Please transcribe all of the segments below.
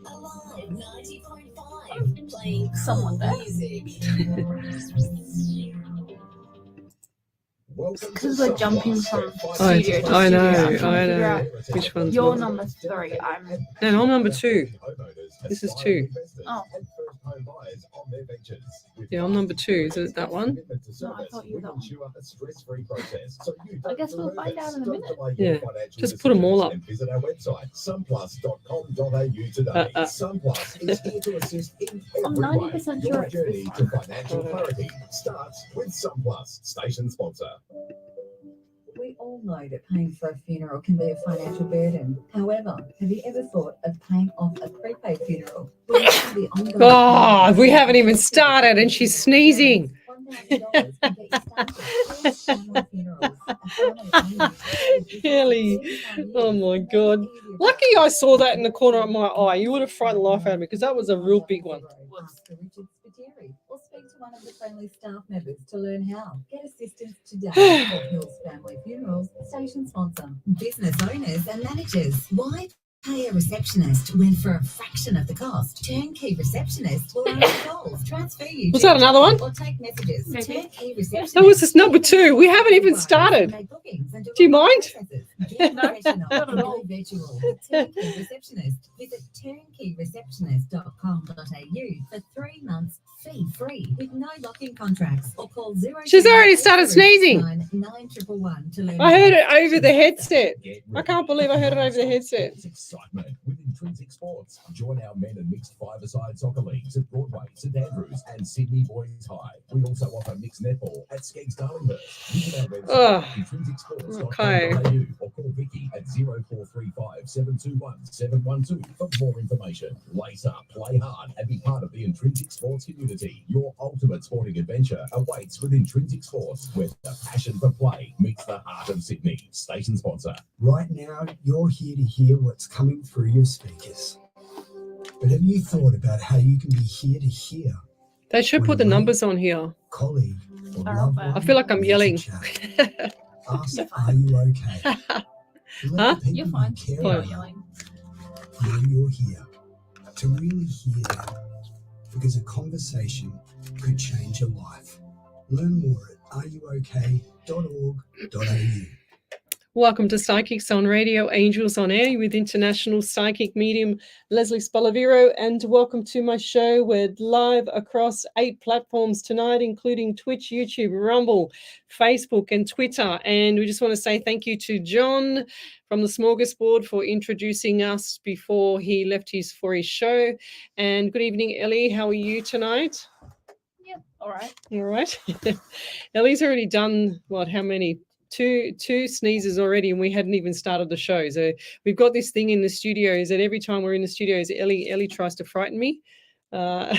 Alive 90.5, playing Someone there. music. Because we're jumping from I studio to know, studio. I'm trying to I figure know. out Which one's your what? number 3. No, I'm number 2. This is 2. Oh. Yeah, I'm number 2. Is it that one? No, I thought you were that one. I guess we'll find out in a minute. Yeah, just put them all up. Visit our website, sunplus.com.au today. Sunplus is here to assist in I'm every way. 90% Your sure it's journey this to one. financial clarity starts with Sunplus, station sponsor. We all know that paying for a funeral can be a financial burden. However, have you ever thought of paying off a prepaid funeral? Oh, we haven't even started and she's sneezing. Ellie, oh my God. Lucky I saw that in the corner of my eye. You would have frightened the life out of me because that was a real big one. Or speak to one of the friendly staff members to learn how. Get assistance today at Hills Family Funerals, station sponsor. Business owners and managers, why pay a receptionist when for a fraction of the cost? Turnkey receptionist will answer calls, transfer you. Was that another one? Or take messages. Maybe. Turnkey receptionist. That was just number 2. We haven't even started. Do you mind? No, not at all. Virtual. Turnkey receptionist. Visit turnkeyreceptionist.com.au for 3 months fee-free with no lock-in contracts or call 0. She's already started sneezing. 9111 to learn. I heard it over the headset. I can't believe I heard it over the headset. Excitement with Intrinsic Sports. Join our men and mixed five-a-side soccer leagues at Broadway, St Andrews and Sydney Boys High. We also offer mixed netball at Skeggs Darlinghurst. Visit our website, intrinsicsports.com.au or call Vicky at 0435 721 712 for more information. Lace up, play hard and be part of the Intrinsic Sports community. Your ultimate sporting adventure awaits with Intrinsic Sports, where the passion for play meets the heart of Sydney. Station sponsor. Right now, you're here to hear what's coming through your speakers. But have you thought about how you can be here to hear? They should put the numbers on here. Colleague or I loved love one I feel like I'm needs a yelling. chat. Ask, are you okay? Let the people You're fine. you care You're not about yelling. know you're here. To really hear them. Because a conversation could change your life. Learn more at areyouok.org.au. Welcome to Psychics on Radio, Angels on Air with international psychic medium Lesley Spaliviero, and welcome to my show. We're live across 8 platforms tonight, including Twitch, YouTube, Rumble, Facebook, and Twitter. And we just want to say thank you to John from the Smorgasbord for introducing us before he left for his show. And good evening, Ellie. How are you tonight? Yeah, all right. All right. Ellie's already done, how many? Two sneezes already, and we hadn't even started the show. So we've got this thing in the studios that every time we're in the studios, Ellie tries to frighten me. Oh,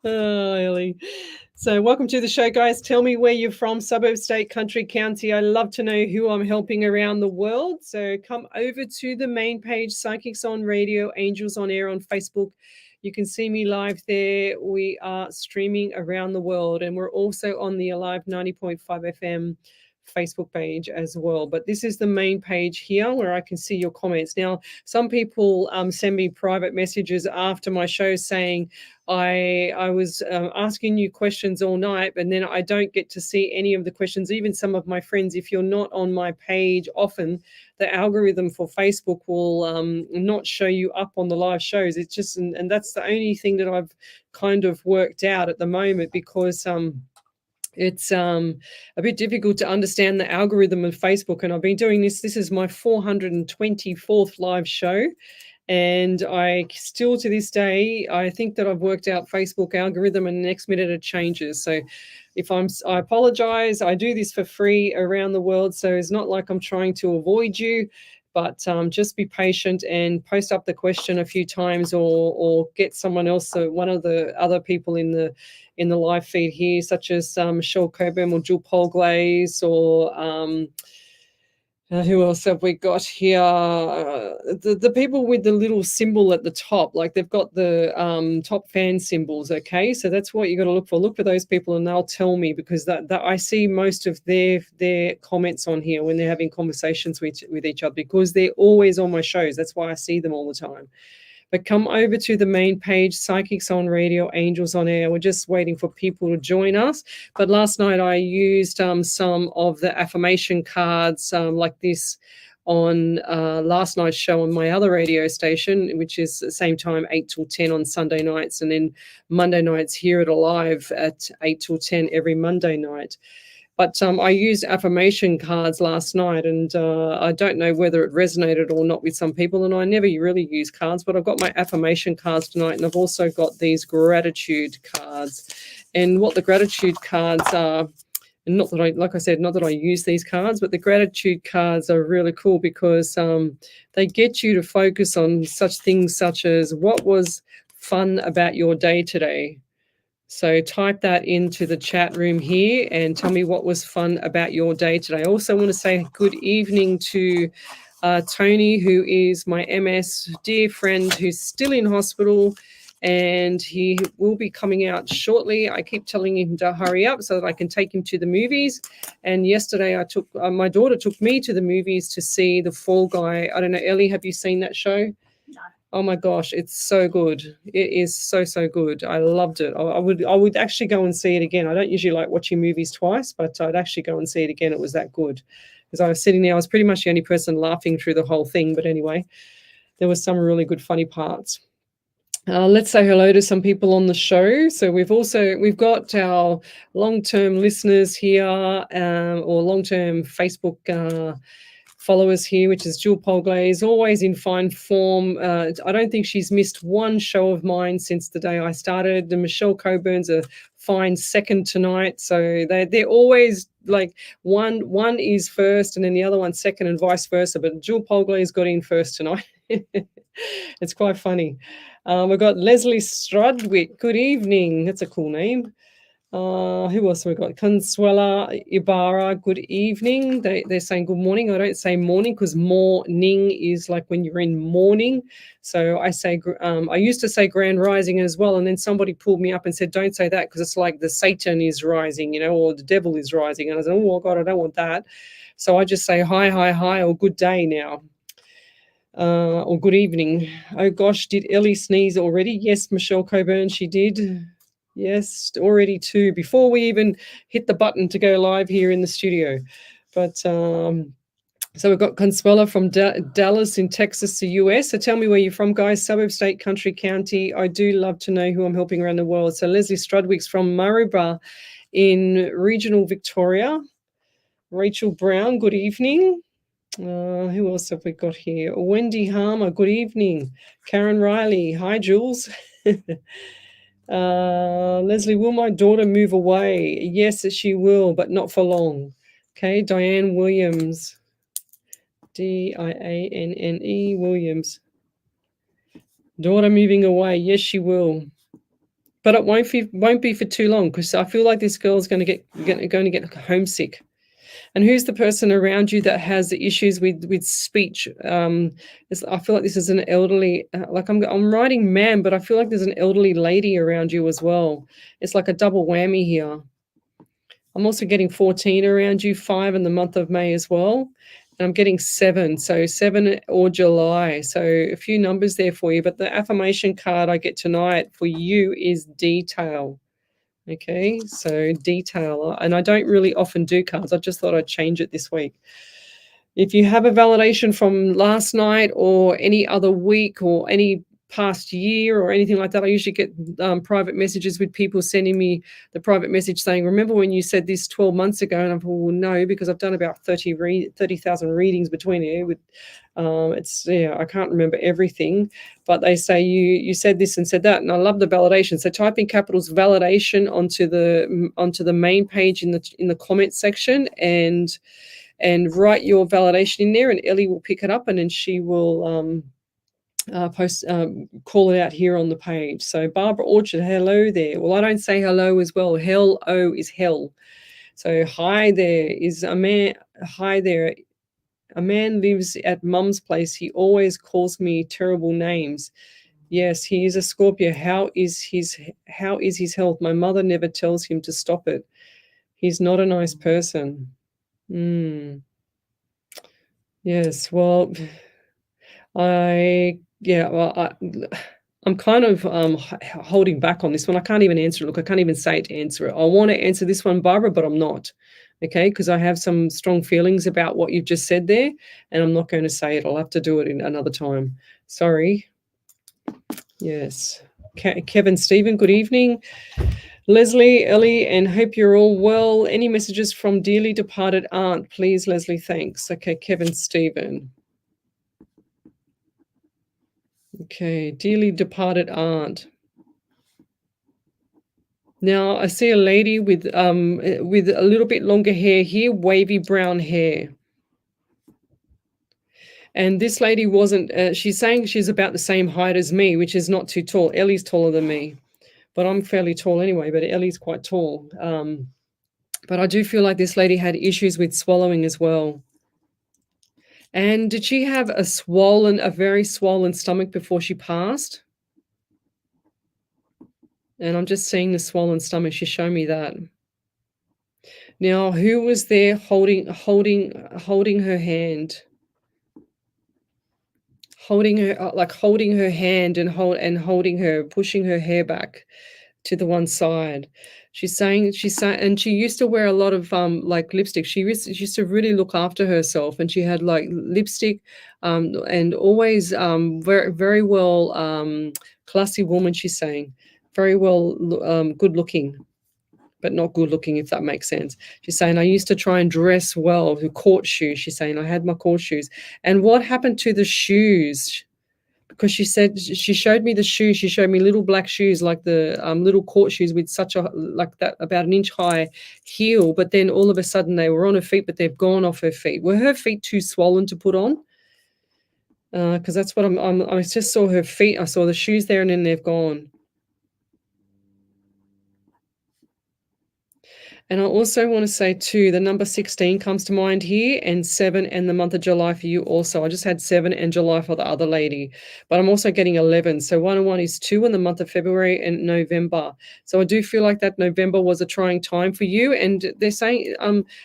Ellie. So welcome to the show, guys. Tell me where you're from, suburb, state, country, county. I love to know who I'm helping around the world. So come over to the main page, Psychics on Radio, Angels on Air on Facebook. You can see me live there. We are streaming around the world, and we're also on the Alive 90.5 FM Facebook page as well. But this is the main page here where I can see your comments. Now, some people send me private messages after my show saying I was asking you questions all night, and then I don't get to see any of the questions. Even some of my friends, if you're not on my page often, the algorithm for Facebook will not show you up on the live shows. It's just, and that's the only thing that I've kind of worked out at the moment, because it's a bit difficult to understand the algorithm of Facebook. And I've been doing this. This is my 424th live show. And I still, to this day, I think that I've worked out Facebook algorithm, and the next minute it changes. So I apologize. I do this for free around the world. So it's not like I'm trying to avoid you, but just be patient and post up the question a few times, or get someone else, one of the other people in the live feed here, such as Michelle Cobham or Jill Polglaze or Who else have we got here? The people with the little symbol at the top, like they've got the top fan symbols. Okay, so that's what you got to look for. Look for those people, and they'll tell me, because that I see most of their comments on here when they're having conversations with each other, because they're always on my shows. That's why I see them all the time. But come over to the main page, Psychics on Radio, Angels on Air. We're just waiting for people to join us. But last night I used some of the affirmation cards like this on last night's show on my other radio station, which is the same time, 8 till 10 on Sunday nights. And then Monday nights here at Alive at 8 till 10 every Monday night. But I used affirmation cards last night, and I don't know whether it resonated or not with some people, and I never really use cards, but I've got my affirmation cards tonight, and I've also got these gratitude cards. And what the gratitude cards are, and not that I, like I said, not that I use these cards, but the gratitude cards are really cool because they get you to focus on such things such as what was fun about your day today. So type that into the chat room here and tell me what was fun about your day today. I also want to say good evening to Tony, who is my MS dear friend who's still in hospital, and he will be coming out shortly. I keep telling him to hurry up so that I can take him to the movies. And yesterday I took my daughter took me to the movies to see The Fall Guy. I don't know, Ellie, have you seen that show? No. Oh my gosh, it's so good. It is so good. I loved it. I would actually go and see it again. I don't usually like watching movies twice, but I'd actually go and see it again. It was that good. Because I was sitting there, I was pretty much the only person laughing through the whole thing. But anyway, there was some really good funny parts. Let's say hello to some people on the show. So we've got our long-term listeners here, or long-term Facebook followers here, which is Jewel Polglaze, always in fine form. I don't think she's missed one show of mine since the day I started. And Michelle Coburn's a fine second tonight. So they're always like one is first and then the other one's second and vice versa. But Jewel Polglaze got in first tonight. It's quite funny. We've got Leslie Strudwick. Good evening. That's a cool name. Who else have we got? Consuela Ibarra, good evening. They're saying good morning. I don't say morning because morning is like when you're in mourning. So I say, I used to say grand rising as well. And then somebody pulled me up and said, don't say that because it's like the Satan is rising, or the devil is rising. And I said, oh God, I don't want that. So I just say hi, or good day now. Or good evening. Oh gosh, did Ellie sneeze already? Yes, Michelle Coburn, she did. Yes, already too, before we even hit the button to go live here in the studio. But so we've got Consuela from Dallas in Texas, the US. So tell me where you're from, guys. Suburb, state, country, county. I do love to know who I'm helping around the world. So Leslie Strudwick's from Maryborough in regional Victoria. Rachel Brown, good evening. Who else have we got here? Wendy Harmer, good evening. Karen Riley, hi, Jules. Leslie, will my daughter move away? Yes, she will, but not for long. Okay, Diane Williams. Dianne Williams. Daughter moving away. Yes, she will. But it won't be for too long because I feel like this girl's going to get homesick. And who's the person around you that has the issues with speech? I feel like this is an elderly, like I'm writing man, but I feel like there's an elderly lady around you as well. It's like a double whammy here. I'm also getting 14 around you, 5 in the month of May as well. And I'm getting 7, so 7 or July. So a few numbers there for you. But the affirmation card I get tonight for you is detail. Okay, so detail. And I don't really often do cards. I just thought I'd change it this week. If you have a validation from last night or any other week or any past year or anything like that, I usually get private messages with people sending me the private message saying, remember when you said this 12 months ago? And I'm like, well, no, because I've done about 30,000 readings between here. With I can't remember everything, but they say you said this and said that, and I love the validation. So type in capitals validation onto the main page in the comment section and write your validation in there, and Ellie will pick it up and then she will call it out here on the page. So Barbara Orchard, hello there. Well, I don't say hello as well. Hello is hell. So hi there is a man. Hi there A man lives at mum's place. He always calls me terrible names. Yes, he is a Scorpio. How is his health? My mother never tells him to stop it. He's not a nice person. Yes, well, I'm kind of holding back on this one. I can't even answer it. Look, I can't even say it to answer it. I want to answer this one, Barbara, but I'm not. Okay, because I have some strong feelings about what you've just said there, and I'm not going to say it. I'll have to do it in another time. Sorry. Yes. Kevin, Stephen, good evening. Leslie, Ellie, and hope you're all well. Any messages from dearly departed aunt, please, Leslie, thanks. Okay, Kevin, Stephen. Okay, dearly departed aunt. Now I see a lady with a little bit longer hair here, wavy brown hair. And this lady wasn't, she's saying she's about the same height as me, which is not too tall. Ellie's taller than me, but I'm fairly tall anyway, but Ellie's quite tall. But I do feel like this lady had issues with swallowing as well. And did she have a very swollen stomach before she passed? And I'm just seeing the swollen stomach. She showed me that. Now, who was there holding her hand? Holding her hand and holding her, pushing her hair back to the one side. She's saying, and she used to wear a lot of like lipstick. She used to really look after herself, and she had like lipstick, and always very, very well classy woman. She's saying very well good looking, but not good looking, if that makes sense. She's saying, I used to try and dress well, court shoes. She's saying, I had my court shoes. And what happened to the shoes? Because she said, she showed me the shoes. She showed me little black shoes, like the little court shoes with about an inch high heel. But then all of a sudden they were on her feet, but they've gone off her feet. Were her feet too swollen to put on? Because that's what I just saw her feet. I saw the shoes there and then they've gone. And I also want to say too, the number 16 comes to mind here, and 7 and the month of July for you also. I just had 7 and July for the other lady, but I'm also getting 11. So 1 and 1 is 2 in the month of February and November. So I do feel like that November was a trying time for you. And they're saying,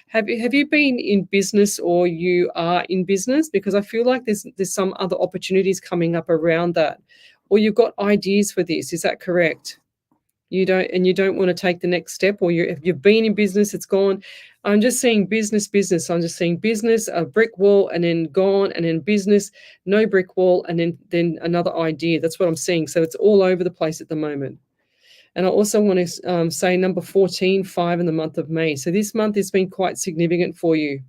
have you been in business or you are in business? Because I feel like there's some other opportunities coming up around that, or you've got ideas for this. Is that correct? You don't want to take the next step, or if you've been in business, it's gone. I'm just seeing business. I'm just seeing business, a brick wall, and then gone, and then business, no brick wall, and then another idea. That's what I'm seeing. So it's all over the place at the moment. And I also want to say number 14, 5 in the month of May. So this month has been quite significant for you.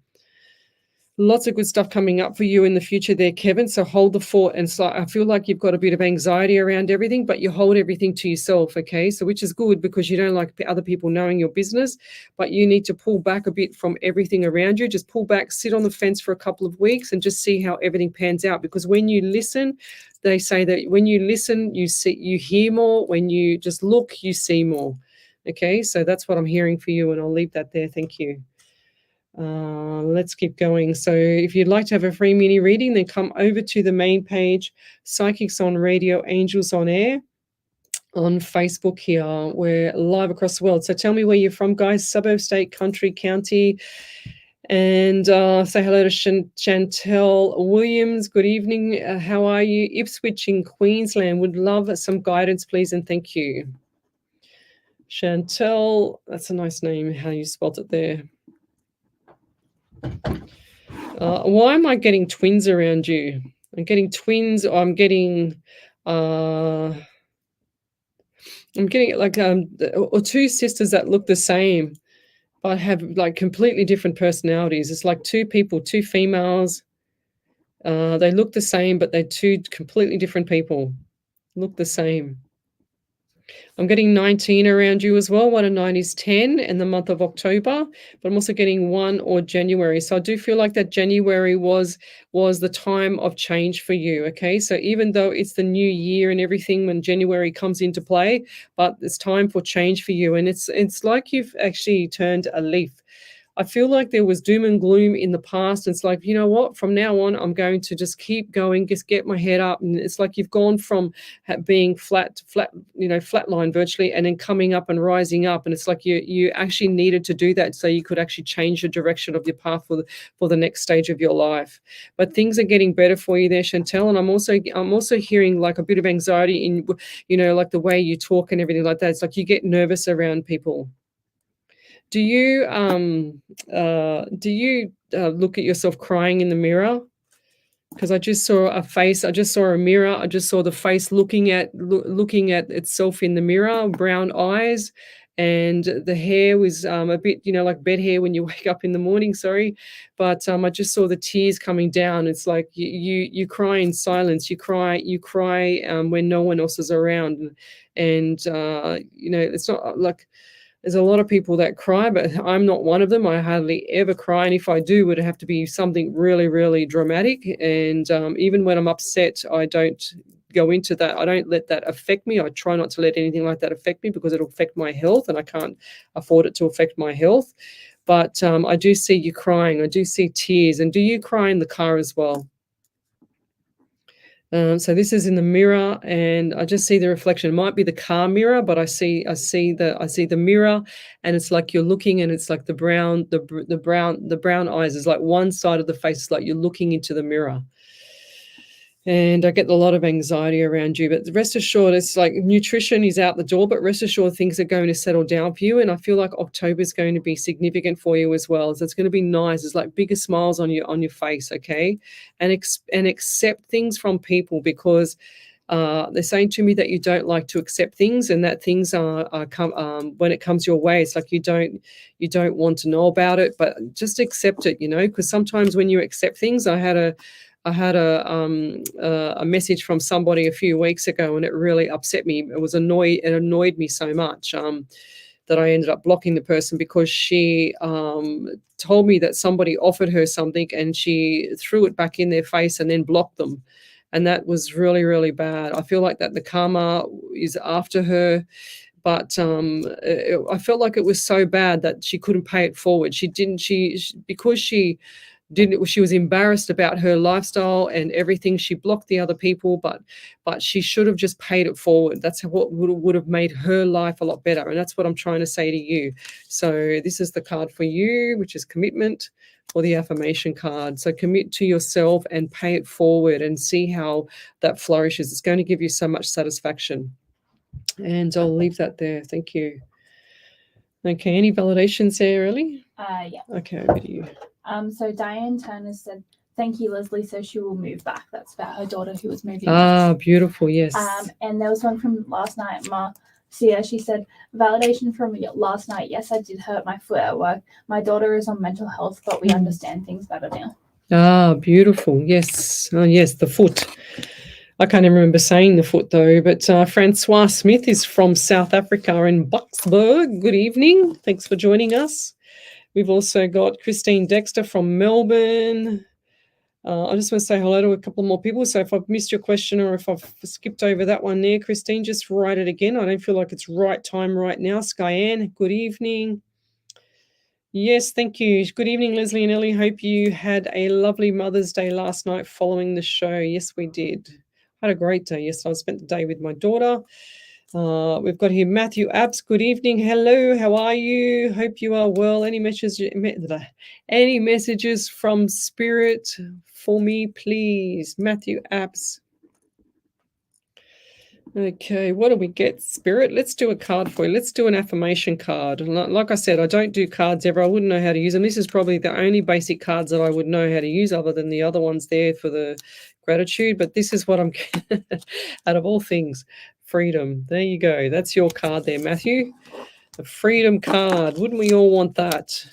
Lots of good stuff coming up for you in the future there, Kevin. So hold the fort. And so I feel like you've got a bit of anxiety around everything, but you hold everything to yourself, okay? So which is good, because you don't like other people knowing your business, but you need to pull back a bit from everything around you. Just pull back, sit on the fence for a couple of weeks and just see how everything pans out. Because when you listen, they say that when you listen, you hear more. When you just look, you see more. Okay, so that's what I'm hearing for you, and I'll leave that there. Thank you. Let's keep going. So if you'd like to have a free mini reading, then come over to the main page, Psychics on Radio, Angels on Air, on Facebook here. We're live across the world. So tell me where you're from, guys. Suburb, state, country, county. And say hello to Chantel Williams. Good evening. How are you? Ipswich in Queensland. Would love some guidance, please, and thank you. Chantel, that's a nice name, how you spelled it there. Why am I getting twins around you? I'm getting twins, or I'm getting like or two sisters that look the same but have like completely different personalities. It's like two people, two females. They look the same, but they're two completely different people. Look the same. I'm getting 19 around you as well. 1 and 9 is 10 in the month of October, but I'm also getting 1 or January. So I do feel like that January was the time of change for you, okay? So even though it's the new year and everything when January comes into play, but it's time for change for you. And it's like you've actually turned a leaf. I feel like there was doom and gloom in the past. It's like, you know what, from now on, I'm going to just keep going, just get my head up. And it's like you've gone from being flatline virtually, and then coming up and rising up. And it's like you actually needed to do that so you could actually change the direction of your path for the next stage of your life. But things are getting better for you there, Chantel. And I'm also hearing like a bit of anxiety in, like the way you talk and everything like that. It's like you get nervous around people. Do you look at yourself crying in the mirror? Because I just saw a face. I just saw a mirror. I just saw the face looking at itself in the mirror. Brown eyes, and the hair was a bit, like bed hair when you wake up in the morning. Sorry, but I just saw the tears coming down. It's like you cry in silence. You cry when no one else is around, and it's not like. There's a lot of people that cry, but I'm not one of them. I hardly ever cry. And if I do, it would have to be something really, really dramatic. And even when I'm upset, I don't go into that. I don't let that affect me. I try not to let anything like that affect me because it'll affect my health, and I can't afford it to affect my health. But I do see you crying. I do see tears. And do you cry in the car as well? So this is in the mirror, and I just see the reflection. It might be the car mirror, but I see the mirror, and it's like you're looking, and it's like the brown eyes is like one side of the face. It's like you're looking into the mirror. And I get a lot of anxiety around you, but rest assured, it's like nutrition is out the door, but rest assured things are going to settle down for you. And I feel like October is going to be significant for you as well. So it's going to be nice. It's like bigger smiles on your face, okay? And accept things from people, because they're saying to me that you don't like to accept things, and that things are when it comes your way, it's like you don't want to know about it, but just accept it, because sometimes when you accept things, I had a message from somebody a few weeks ago, and it really upset me. It annoyed me so much that I ended up blocking the person, because she told me that somebody offered her something and she threw it back in their face and then blocked them. And that was really, really bad. I feel like that the karma is after her. But I felt like it was so bad that she couldn't pay it forward. Because she was embarrassed about her lifestyle and everything. She blocked the other people, but she should have just paid it forward. That's what would have made her life a lot better. And that's what I'm trying to say to you. So this is the card for you, which is commitment, or the affirmation card. So commit to yourself and pay it forward and see how that flourishes. It's going to give you so much satisfaction. And I'll leave that there. Thank you. Okay, any validations there, Ellie? Yeah. Okay, over to you. So Diane Turner said, "Thank you, Leslie, so she will move back." That's about her daughter who was moving back. Beautiful, yes. And there was one from last night, Marcia. She said, "Validation from last night. Yes, I did hurt my foot at work. My daughter is on mental health, but we understand things better now." Beautiful. Yes. Oh, yes, the foot. I can't even remember saying the foot though, but Francois Smith is from South Africa in Boksburg. Good evening. Thanks for joining us. We've also got Christine Dexter from Melbourne. I just want to say hello to a couple more people. So if I've missed your question or if I've skipped over that one there, Christine, just write it again. I don't feel like it's right time right now. Skyanne, good evening. Yes, thank you. Good evening, Leslie and Ellie. Hope you had a lovely Mother's Day last night following the show. Yes, we did. Had a great day. Yes, I spent the day with my daughter. We've got here Matthew Apps. Good evening. Hello. How are you? Hope you are well. Any messages from Spirit for me, please? Matthew Apps. Okay, what do we get, Spirit? Let's do a card for you. Let's do an affirmation card. Like I said, I don't do cards ever. I wouldn't know how to use them. This is probably the only basic cards that I would know how to use, other than the other ones there for the gratitude. But this is what I'm out of all things. Freedom. There you go. That's your card there, Matthew. The freedom card. Wouldn't we all want that?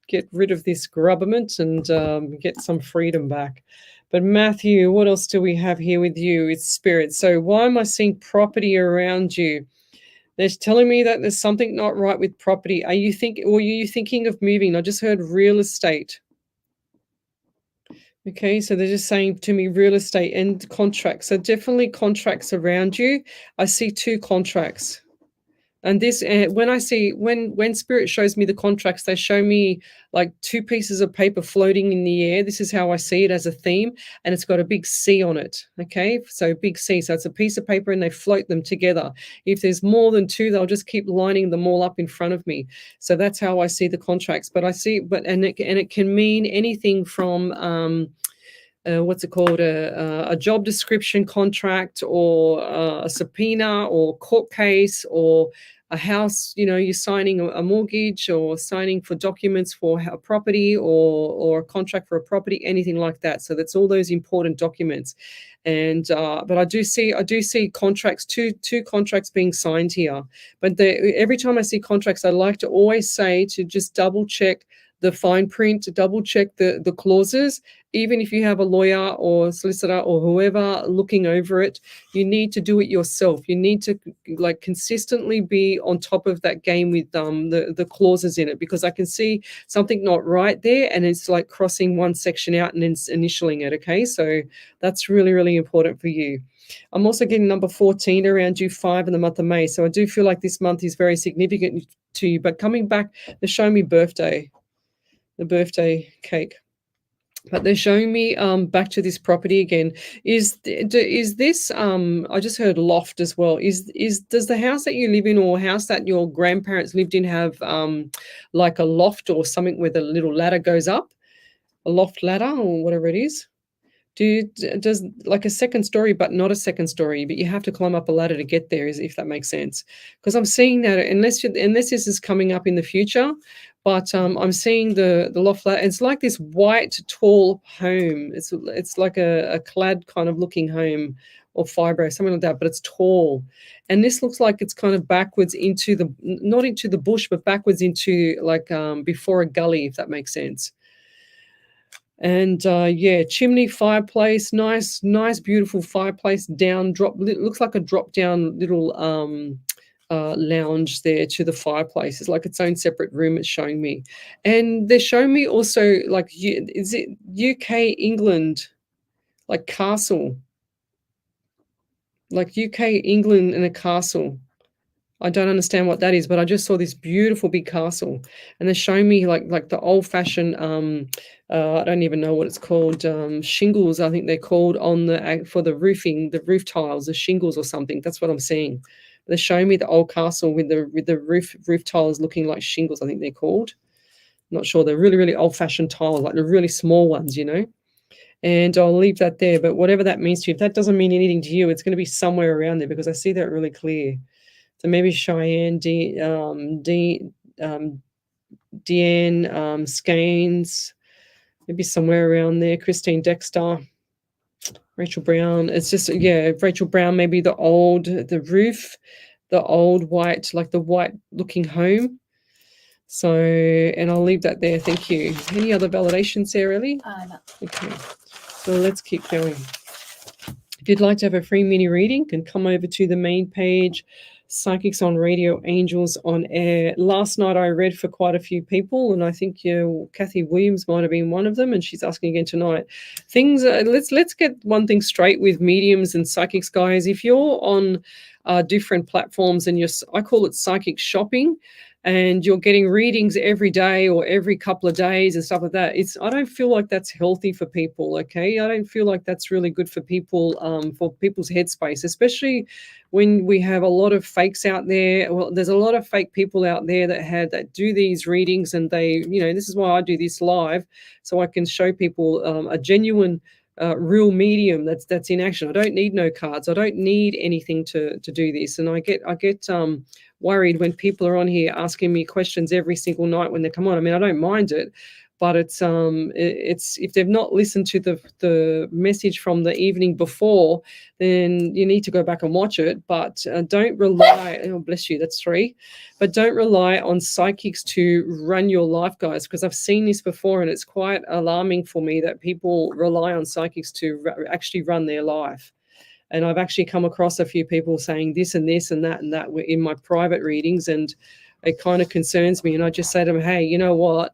Get rid of this grubberment and get some freedom back. But Matthew, what else do we have here with you? It's Spirit. So why am I seeing property around you? They're telling me that there's something not right with property. Are you thinking of moving? I just heard real estate. Okay, so they're just saying to me real estate and contracts. So definitely contracts around you. I see 2 contracts. And this, when spirit shows me the contracts, they show me like two pieces of paper floating in the air. This is how I see it as a theme, and it's got a big C on it. Okay, so big C. So it's a piece of paper, and they float them together. If there's more than two, they'll just keep lining them all up in front of me. So that's how I see the contracts. But I see, and it can mean anything from what's it called, a job description contract, or a subpoena, or court case, or a house, you're signing a mortgage, or signing for documents for a property, or a contract for a property, anything like that. So that's all those important documents. And but I do see contracts, two contracts being signed here. But every time I see contracts, I like to always say to just double check the fine print, to double check the clauses. Even if you have a lawyer or solicitor or whoever looking over it, you need to do it yourself. You need to like consistently be on top of that game with the clauses in it, because I can see something not right there, and it's like crossing one section out and then initialing it. Okay, so that's really, really important for you. I'm also getting number 14 around you 5 in the month of May. So I do feel like this month is very significant to you. But coming back, they're showing me birthday, the birthday cake. But they're showing me back to this property again. Is this I just heard loft as well. Does the house that you live in, or house that your grandparents lived in, have like a loft or something where the little ladder goes up, a loft ladder or whatever it is? Does like a second story, but not a second story, but you have to climb up a ladder to get there, if that makes sense? Because I'm seeing that unless this is coming up in the future, but I'm seeing the loft ladder. It's like this white tall home. It's like a clad kind of looking home, or fibro, something like that, but it's tall. And this looks like it's kind of backwards into not into the bush, but backwards into like before a gully, if that makes sense. And yeah, chimney, fireplace, nice, beautiful fireplace, drop. It looks like a drop down little lounge there to the fireplace. It's like its own separate room, it's showing me. And they're showing me also like, is it UK, England, like castle, like UK, England and a castle. I don't understand what that is, but I just saw this beautiful big castle, and they're showing me like the old-fashioned I don't even know what it's called, shingles, I think they're called, on for the roofing, the roof tiles, the shingles or something. That's what I'm seeing. They're showing me the old castle with the roof tiles looking like shingles, I think they're called. I'm not sure. They're really, really old-fashioned tiles, like the really small ones, And I'll leave that there. But whatever that means to you, if that doesn't mean anything to you, it's going to be somewhere around there, because I see that really clear. So maybe Cheyenne, Deanne, Scanes, maybe somewhere around there. Christine Dexter, Rachel Brown. It's just, yeah, Rachel Brown, maybe the old white, like the white looking home. So, and I'll leave that there. Thank you. Any other validations there, Ellie? No. Okay. So let's keep going. If you'd like to have a free mini reading, you can come over to the main page, Psychics on Radio, Angels on Air. Last night I read for quite a few people, and I think Kathy Williams might have been one of them, and she's asking again tonight. Let's get one thing straight with mediums and psychics, guys. If you're on different platforms and I call it psychic shopping, and you're getting readings every day or every couple of days and stuff like that, I don't feel like that's healthy for people, okay? I don't feel like that's really good for people, for people's headspace, especially when we have a lot of fakes out there. Well, there's a lot of fake people out there that do these readings, and they, this is why I do this live, so I can show people a genuine real medium that's in action. I don't need no cards. I don't need anything to do this. And I get worried when people are on here asking me questions every single night when they come on. I mean, I don't mind it, but it's if they've not listened to the message from the evening before, then you need to go back and watch it. But don't rely. Oh, bless you. That's 3. But don't rely on psychics to run your life, guys, because I've seen this before, and it's quite alarming for me that people rely on psychics to actually run their life. And I've actually come across a few people saying this and this and that in my private readings, and it kind of concerns me. And I just say to them, hey, you know what?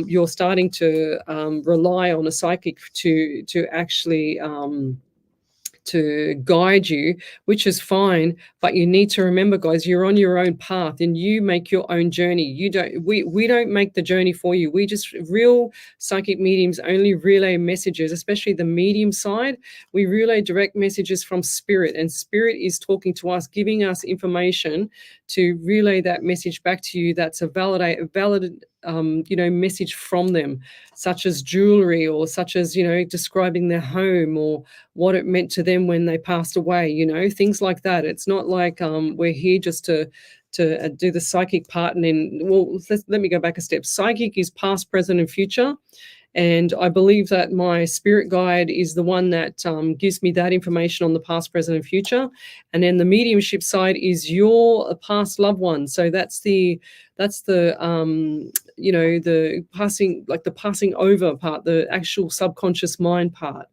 You're starting to rely on a psychic to actually to guide you, which is fine, but you need to remember, guys, you're on your own path and you make your own journey. We don't make the journey for you. We just, real psychic mediums only relay messages, especially the medium side. We relay direct messages from spirit, and spirit is talking to us, giving us information to relay that message back to you. That's a valid message from them, such as jewelry, or such as, describing their home or what it meant to them when they passed away, things like that. It's not like we're here just to do the psychic part. And then, let me go back a step. Psychic is past, present, and future. And I believe that my spirit guide is the one that gives me that information on the past, present, and future. And then the mediumship side is your past loved one. So that's the the passing over part, the actual subconscious mind part.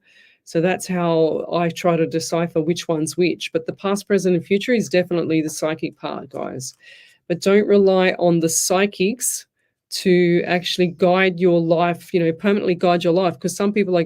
So that's how I try to decipher which one's which. But the past, present, and future is definitely the psychic part, guys. But don't rely on the psychics to actually guide your life, permanently guide your life. Because some people I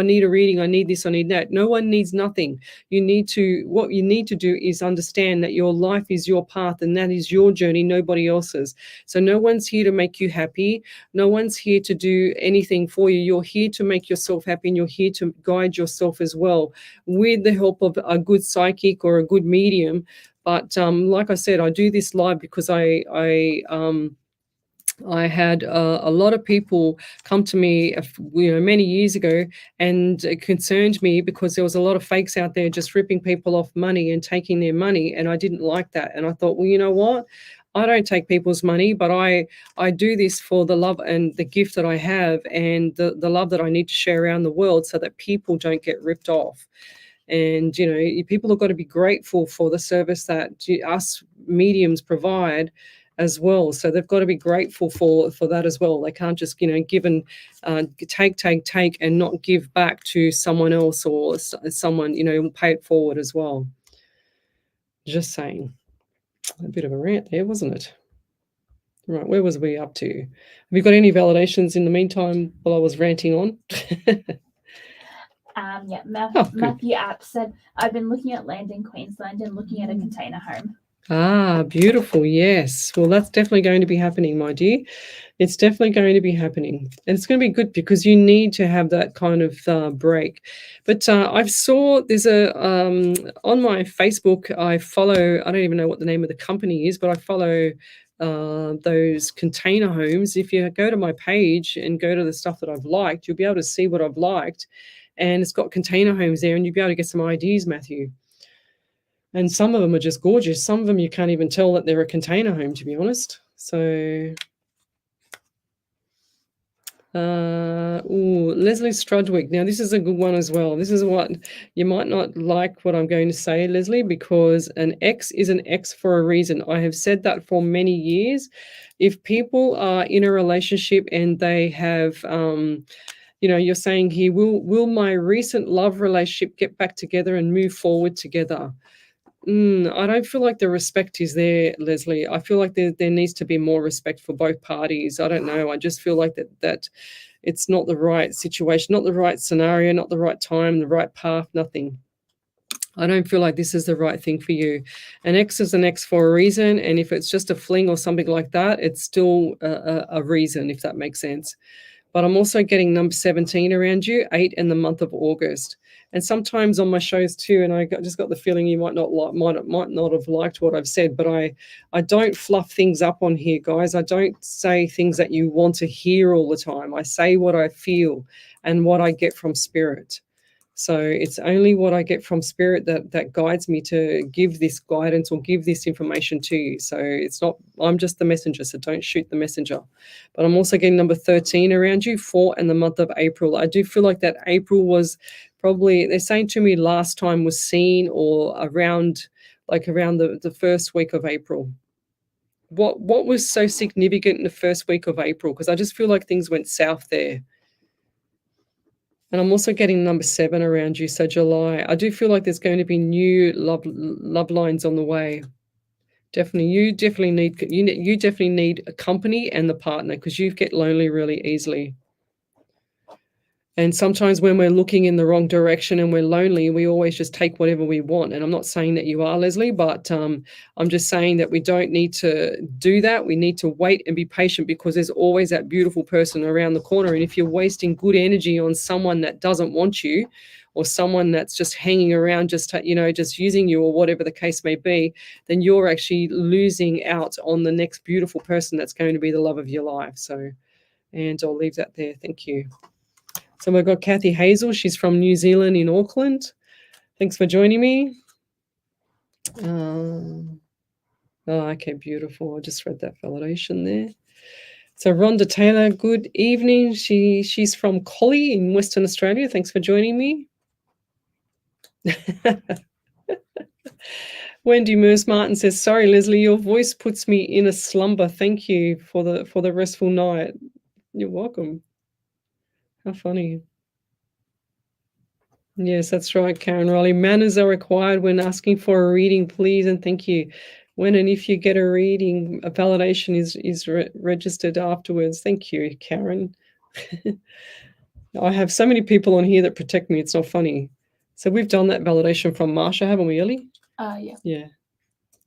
need a reading, I need this, I need that. No one needs nothing. What you need to do is understand that your life is your path and that is your journey, nobody else's. So no one's here to make you happy. No one's here to do anything for you. You're here to make yourself happy, and you're here to guide yourself as well with the help of a good psychic or a good medium. But like I said, I do this live because I had a lot of people come to me, many years ago, and it concerned me because there was a lot of fakes out there just ripping people off money and taking their money, and I didn't like that. And I thought, well, you know what? I don't take people's money, but I do this for the love and the gift that I have, and the love that I need to share around the world, so that people don't get ripped off. And people have got to be grateful for the service that us mediums provide as well. So they've got to be grateful for that as well. They can't just, give and take and not give back to someone else, or someone, pay it forward as well. Just saying. A bit of a rant there, wasn't it? Right, where was we up to? Have you got any validations in the meantime while I was ranting on? Matthew App said, I've been looking at land in Queensland and looking at a container home. Ah, beautiful. Yes. Well, that's definitely going to be happening, my dear. It's definitely going to be happening. And it's going to be good because you need to have that kind of break. But there's on my Facebook, I follow, I don't even know what the name of the company is, but I follow those container homes. If you go to my page and go to the stuff that I've liked, you'll be able to see what I've liked. And it's got container homes there, and you'll be able to get some ideas, Matthew. And some of them are just gorgeous. Some of them you can't even tell that they're a container home, to be honest. So, Leslie Strudwick. Now, this is a good one as well. This is what you might not like what I'm going to say, Leslie, because an ex is an ex for a reason. I have said that for many years. If people are in a relationship and they have, you're saying here, will my recent love relationship get back together and move forward together? I don't feel like the respect is there, Leslie. I feel like there needs to be more respect for both parties. I don't know. I just feel like that it's not the right situation, not the right scenario, not the right time, the right path, nothing. I don't feel like this is the right thing for you. An ex is an ex for a reason, and if it's just a fling or something like that, it's still a reason, if that makes sense. But I'm also getting number 17 around you, 8 in the month of August. And sometimes on my shows too, and I just got the feeling you might not have liked what I've said, but I don't fluff things up on here, guys. I don't say things that you want to hear all the time. I say what I feel and what I get from spirit. So it's only what I get from spirit that guides me to give this guidance or give this information to you. So it's not, I'm just the messenger, so don't shoot the messenger. But I'm also getting number 13 around you, 4 in the month of April. I do feel like that April was probably, they're saying to me last time was seen or around the first week of April. What was so significant in the first week of April? Because I just feel like things went south there. And I'm also getting number 7 around you, so July. I do feel like there's going to be new love lines on the way. Definitely, you definitely need a company and the partner, because you get lonely really easily. And sometimes when we're looking in the wrong direction and we're lonely, we always just take whatever we want. And I'm not saying that you are, Lesley, but I'm just saying that we don't need to do that. We need to wait and be patient, because there's always that beautiful person around the corner. And if you're wasting good energy on someone that doesn't want you, or someone that's just hanging around, just using you, or whatever the case may be, then you're actually losing out on the next beautiful person that's going to be the love of your life. So, and I'll leave that there. Thank you. So we've got Kathy Hazel. She's from New Zealand in Auckland. Thanks for joining me. Okay, beautiful. I just read that validation there. So Rhonda Taylor, good evening. She's from Collie in Western Australia. Thanks for joining me. Wendy Merce Martin says, sorry, Lesley, your voice puts me in a slumber. Thank you for the restful night. You're welcome. How funny. Yes, that's right, Karen Riley. Manners are required when asking for a reading, please, and thank you. When and if you get a reading, a validation is registered afterwards. Thank you, Karen. I have so many people on here that protect me. It's not funny. So we've done that validation from Marsha, haven't we, Ellie? Yeah. Yeah.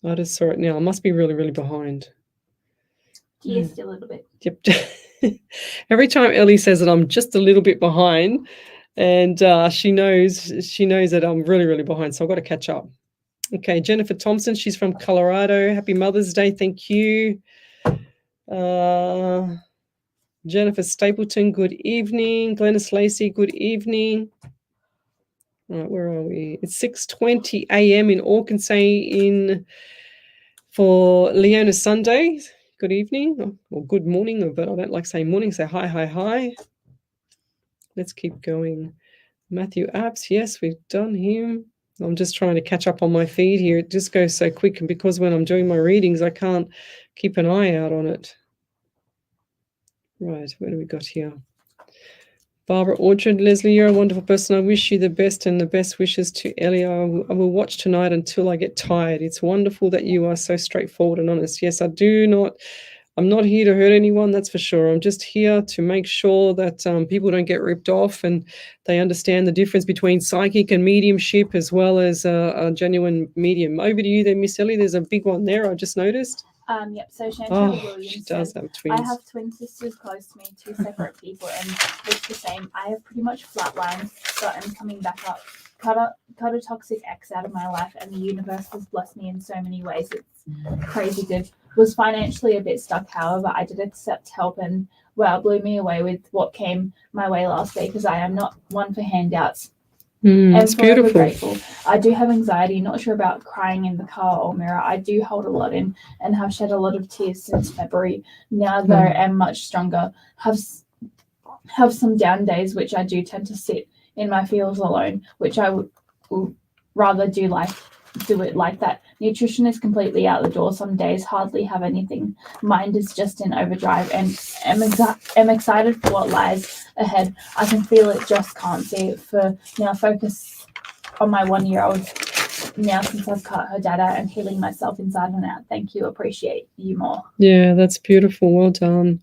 I just saw it now. I must be really, really behind. Just a little bit. Yep. Every time Ellie says that I'm just a little bit behind, and she knows that I'm really, really behind, so I've got to catch up. Okay, Jennifer Thompson, she's from Colorado. Happy Mother's Day, thank you. Jennifer Stapleton, good evening. Glennis Lacey, good evening. All right, where are we? It's 6:20 a.m. in Arkansas for Leona Sunday. Good evening, or good morning, but I don't like saying morning, so hi. Let's keep going. Matthew Apps, yes, we've done him. I'm just trying to catch up on my feed here. It just goes so quick, and because when I'm doing my readings, I can't keep an eye out on it. Right, where do we got here? Barbara Orchard, Lesley, you're a wonderful person. I wish you the best and the best wishes to Ellie. I will watch tonight until I get tired. It's wonderful that you are so straightforward and honest. Yes, I'm not here to hurt anyone, that's for sure. I'm just here to make sure that people don't get ripped off, and they understand the difference between psychic and mediumship, as well as a genuine medium. Over to you there, Miss Ellie. There's a big one there, I just noticed. Yep. So Chantel Williams she does says, have twins. I have twin sisters close to me, two separate people, and it's the same. I have pretty much flatlined, but I'm coming back up. Cut a toxic ex out of my life, and the universe has blessed me in so many ways. It's crazy good. Was financially a bit stuck, however, I did accept help, and wow, blew me away with what came my way last week, because I am not one for handouts. It's beautiful. Grateful. I do have anxiety, not sure about crying in the car or mirror. I do hold a lot in and have shed a lot of tears since February. Now, though, am much stronger. Have some down days, which I do tend to sit in my feels alone, which I would rather do it like that. Nutrition is completely out the door. Some days hardly have anything. Mind is just in overdrive, and am excited for what lies ahead. I can feel it, just can't see it. For now, focus on my 1-year-old now, since I've cut her data, and healing myself inside and out. Thank you. Appreciate you more. Yeah, that's beautiful. Well done.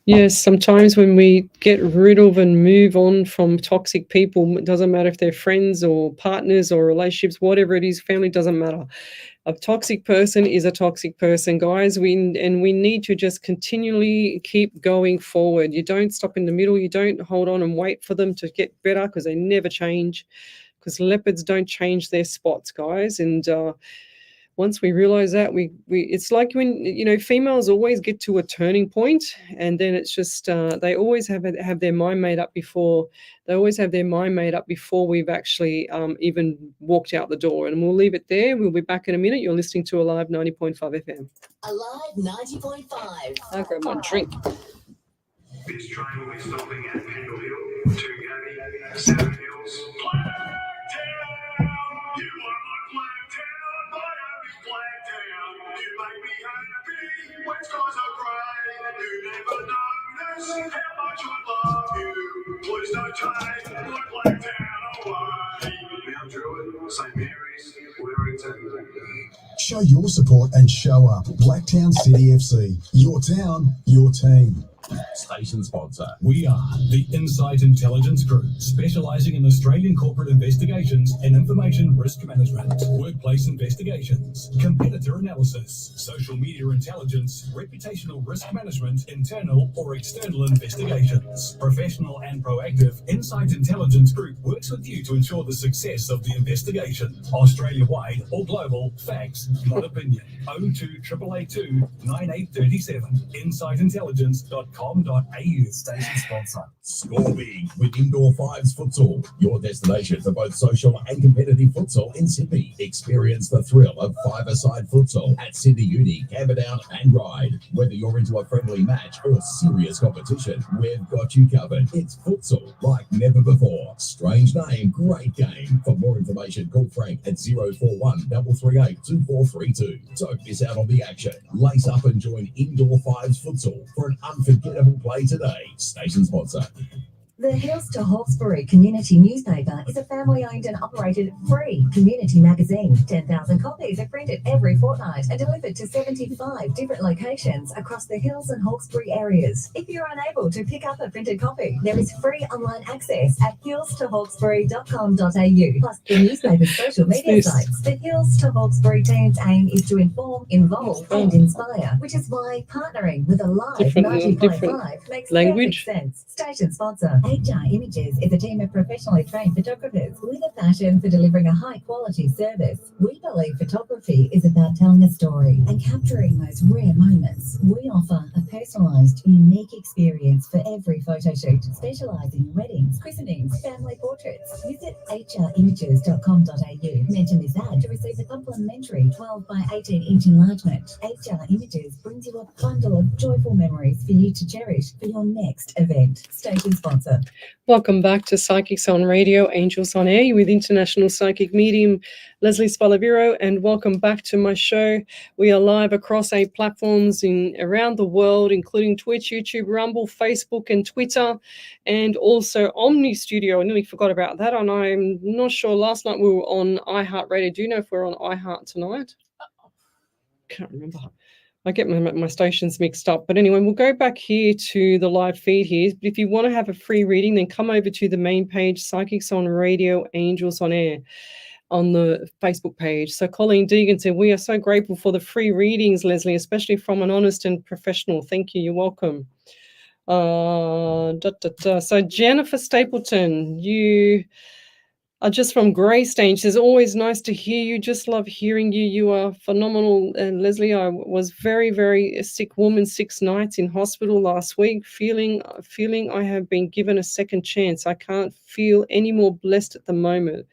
Yes, sometimes when we get rid of and move on from toxic people, it doesn't matter if they're friends or partners or relationships, whatever it is, family, doesn't matter. A toxic person is a toxic person, guys. We need to just continually keep going forward. You don't stop in the middle. You don't hold on and wait for them to get better, because they never change, because leopards don't change their spots, guys. And once we realize that, we it's like when, females always get to a turning point, and then it's just they always have their mind made up before we've actually even walked out the door. And we'll leave it there. We'll be back in a minute. You're listening to Alive 90.5 FM. Alive 90.5. I'll grab my drink. This train will be stopping at Pendle Hill, Toongabby, Seven Hills, Blacktown. You are my Blacktown, my home is Blacktown. You make me happy when skies are grey. You never notice how much I love you. Please don't take my Blacktown away. Mount Druitt, St Mary's, Warrington. Show your support and show up. Blacktown City FC. Your town, your team. Station sponsor. We are the Insight Intelligence Group, specialising in Australian corporate investigations and information risk management, workplace investigations, competitor analysis, social media intelligence, reputational risk management, internal or external investigations. Professional and proactive, Insight Intelligence Group works with you to ensure the success of the investigation. Australia-wide or global, facts, not opinion. 02 882 9837. InsightIntelligence.com.au. Station sponsor. Score big with Indoor Fives Futsal, your destination for both social and competitive futsal in Sydney. Experience the thrill of five-a-side futsal at Sydney Uni, Camperdown and Ryde. Whether you're into a friendly match or serious competition, we've got you covered. It's futsal like never before. Strange name, great game. For more information, call Frank at 041 338 2432. Don't miss out on the action. Lace up and join Indoor Fives Futsal for an unforgettable play today. Station sponsor. The Hills to Hawkesbury Community Newspaper is a family-owned and operated free community magazine. 10,000 copies are printed every fortnight and delivered to 75 different locations across the Hills and Hawkesbury areas. If you're unable to pick up a printed copy, there is free online access at hillstohawkesbury.com.au, plus the newspaper's social media sites. The Hills to Hawkesbury team's aim is to inform, involve and inspire, which is why partnering with a live Different 90.5 makes language. perfect sense. Station sponsor. HR Images is a team of professionally trained photographers with a passion for delivering a high-quality service. We believe photography is about telling a story and capturing those rare moments. We offer a personalised, unique experience for every photo shoot, specialising in weddings, christenings, family portraits. Visit hrimages.com.au. Mention this ad to receive a complimentary 12 by 18-inch enlargement. HR Images brings you a bundle of joyful memories for you to cherish for your next event. Station sponsor. Welcome back to Psychics on Radio, Angels on Air with international psychic medium Lesley Spaliviero, and welcome back to my show. We are live across 8 platforms around the world, including Twitch, YouTube, Rumble, Facebook, and Twitter, and also Omni Studio. I nearly forgot about that, and I'm not sure. Last night we were on iHeartRadio. Do you know if we're on iHeart tonight? Can't remember. I get my stations mixed up. But anyway, we'll go back here to the live feed here. If you want to have a free reading, then come over to the main page, Psychics on Radio, Angels on Air, on the Facebook page. So Colleen Deegan said, we are so grateful for the free readings, Lesley, especially from an honest and professional. Thank you. You're welcome. So Jennifer Stapleton, you are just from Greystone. She says, always nice to hear you. Just love hearing you. You are phenomenal. And Lesley, I was very, very sick woman, 6 nights in hospital last week, feeling I have been given a second chance. I can't feel any more blessed at the moment.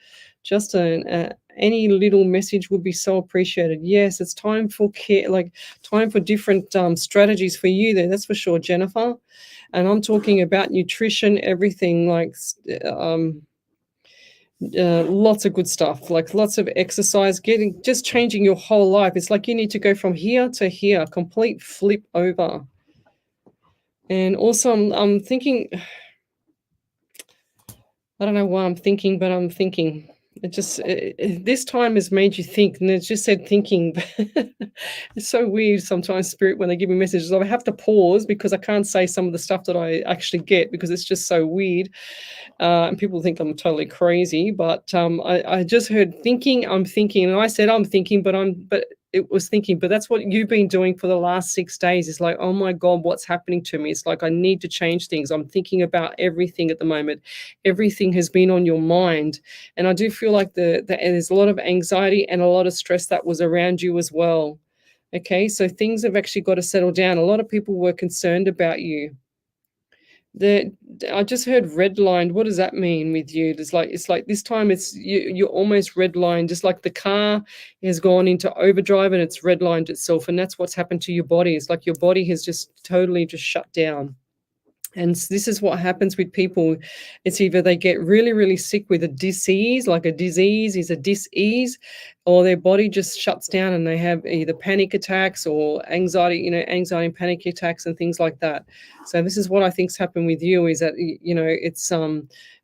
Just any little message would be so appreciated. Yes, it's time for care, like time for different strategies for you there. That's for sure, Jennifer. And I'm talking about nutrition, everything like lots of good stuff, like lots of exercise, just changing your whole life. It's like you need to go from here to here, complete flip over. And also I'm thinking, I don't know why I'm thinking, but I'm thinking. This time has made you think, and it's just said thinking. It's so weird sometimes, Spirit, when they give me messages. I have to pause because I can't say some of the stuff that I actually get because it's just so weird. And people think I'm totally crazy, but I just heard thinking, I'm thinking, and I said I'm thinking, but it was thinking, but that's what you've been doing for the last 6 days. It's like, oh my God, what's happening to me? It's like, I need to change things. I'm thinking about everything at the moment. Everything has been on your mind. And I do feel like there's a lot of anxiety and a lot of stress that was around you as well. Okay, so things have actually got to settle down. A lot of people were concerned about you. I just heard redlined. What does that mean with you? It's like this time you're almost redlined, just like the car has gone into overdrive and it's redlined itself, and that's what's happened to your body. It's like your body has just totally just shut down. And this is what happens with people. It's either they get really, really sick with a disease, like a disease is a dis-ease, or their body just shuts down and they have either panic attacks or anxiety, anxiety and panic attacks and things like that. So this is what I think's happened with you, is that,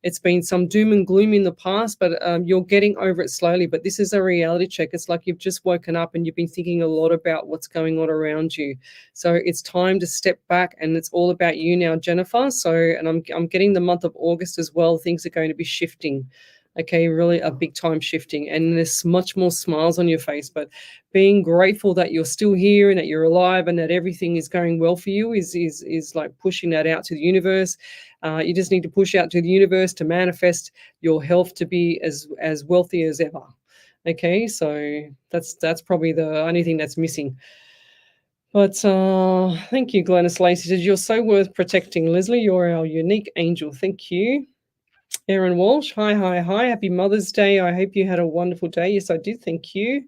it's been some doom and gloom in the past, but you're getting over it slowly. But this is a reality check. It's like you've just woken up and you've been thinking a lot about what's going on around you. So it's time to step back, and it's all about you now, Jennifer. So, and I'm getting the month of August as well. Things are going to be shifting. Okay, really a big time shifting, and there's much more smiles on your face. But being grateful that you're still here and that you're alive and that everything is going well for you is like pushing that out to the universe. You just need to push out to the universe to manifest your health to be as wealthy as ever. Okay, so that's probably the only thing that's missing. But thank you, Glennis Lacey. Said you're so worth protecting, Lesley. You're our unique angel. Thank you. Erin Walsh, hi. Happy Mother's Day. I hope you had a wonderful day. Yes, I did. Thank you.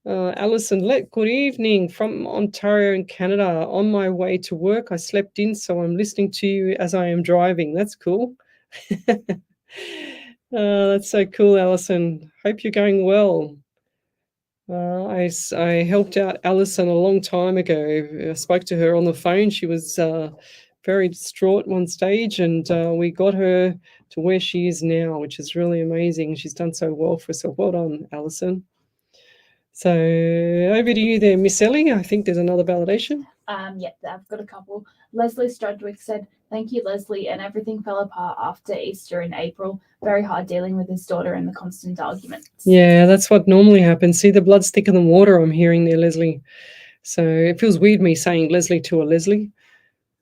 Alison Lett, good evening from Ontario in Canada. On my way to work, I slept in, so I'm listening to you as I am driving. That's cool. That's so cool, Alison. Hope you're going well. I helped out Alison a long time ago. I spoke to her on the phone. She was very distraught one stage, and we got her to where she is now, which is really amazing. She's done so well for herself. Well done, Alison. So over to you there, Miss Ellie. I think there's another validation. Yeah, I've got a couple. Leslie Strudwick said, "Thank you, Lesley, and everything fell apart after Easter in April. Very hard dealing with his daughter and the constant arguments." Yeah, that's what normally happens. See, the blood's thicker than water, I'm hearing there, Leslie. So it feels weird me saying Leslie to a Leslie.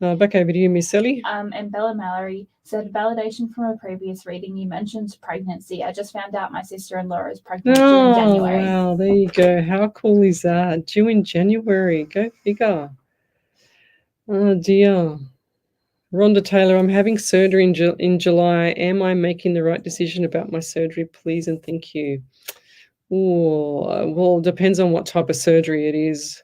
Back over to you, Miss Ellie. And Bella Mallory said, "Validation from a previous reading. You mentioned pregnancy. I just found out my sister-in-law is pregnant due in January." Wow, there you go. How cool is that? Due in January. Go figure. Oh, dear. Rhonda Taylor, I'm having surgery in July. Am I making the right decision about my surgery? Please and thank you. Oh, well, depends on what type of surgery it is.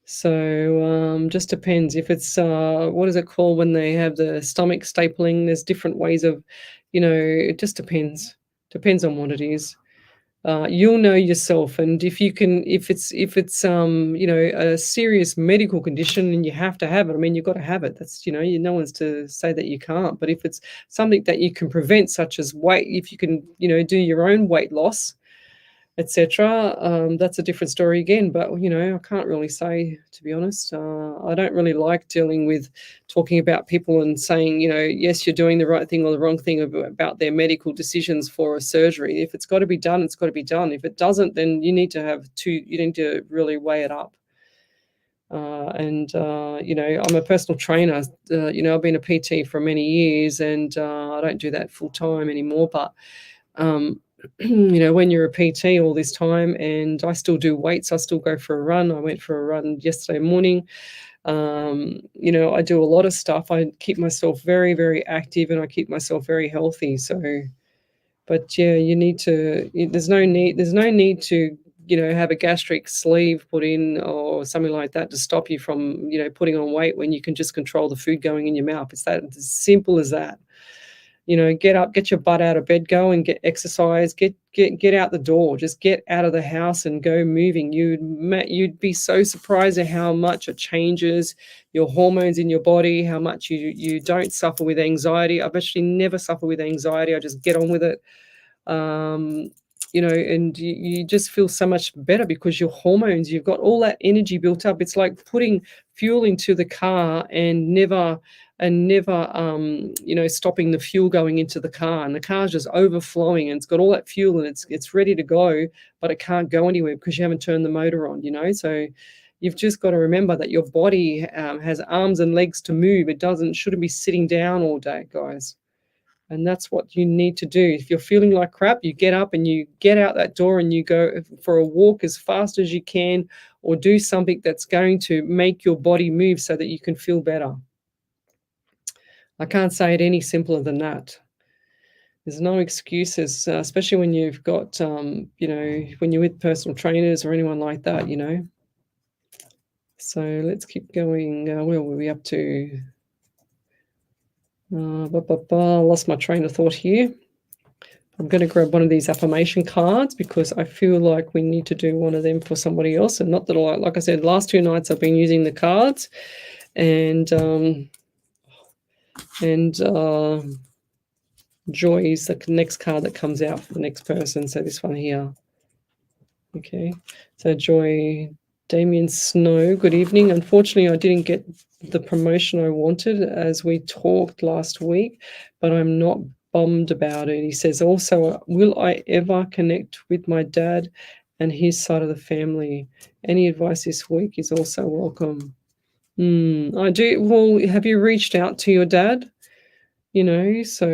So just depends. If it's what is it called when they have the stomach stapling? There's different ways of, it just depends. Depends on what it is. You'll know yourself, and if it's a serious medical condition and you have to have it, I mean, you've got to have it. That's no one's to say that you can't. But if it's something that you can prevent, such as weight, if you can do your own weight loss, etc., that's a different story again. But I can't really say, to be honest. I don't really like dealing with talking about people and saying, yes, you're doing the right thing or the wrong thing about their medical decisions for a surgery. If it's got to be done, it's got to be done. If it doesn't, then you need to really weigh it up. I'm a personal trainer. I've been a PT for many years, and I don't do that full time anymore. But when you're a PT all this time, and I still do weights, I still go for a run. I went for a run yesterday morning. I do a lot of stuff. I keep myself very, very active, and I keep myself very healthy. So, but yeah, there's no need to, have a gastric sleeve put in or something like that to stop you from, putting on weight when you can just control the food going in your mouth. It's that as simple as that. Get up, get your butt out of bed, go and get exercise, get out the door, just get out of the house and go moving. You'd be so surprised at how much it changes your hormones in your body, how much you don't suffer with anxiety. I've actually never suffered with anxiety. I just get on with it. And you just feel so much better because your hormones, you've got all that energy built up. It's like putting fuel into the car and never stopping the fuel going into the car, and the car's just overflowing, and it's got all that fuel and it's ready to go, but it can't go anywhere because you haven't turned the motor on. So you've just got to remember that your body has arms and legs to move. It shouldn't be sitting down all day, guys. And that's what you need to do. If you're feeling like crap, you get up and you get out that door and you go for a walk as fast as you can, or do something that's going to make your body move so that you can feel better. I can't say it any simpler than that. There's no excuses, especially when you've got, when you're with personal trainers or anyone like that, So let's keep going. Where were we up to? Lost my train of thought here. I'm going to grab one of these affirmation cards because I feel like we need to do one of them for somebody else. And not that like I said, last 2 nights I've been using the cards, and Joy is the next card that comes out for the next person. So this one here. Okay. So Joy, Damien Snow, good evening. Unfortunately, I didn't get the promotion I wanted as we talked last week, but I'm not bummed about it. He says, also, will I ever connect with my dad and his side of the family? Any advice this week is also welcome. I do. Well, have you reached out to your dad? You know, so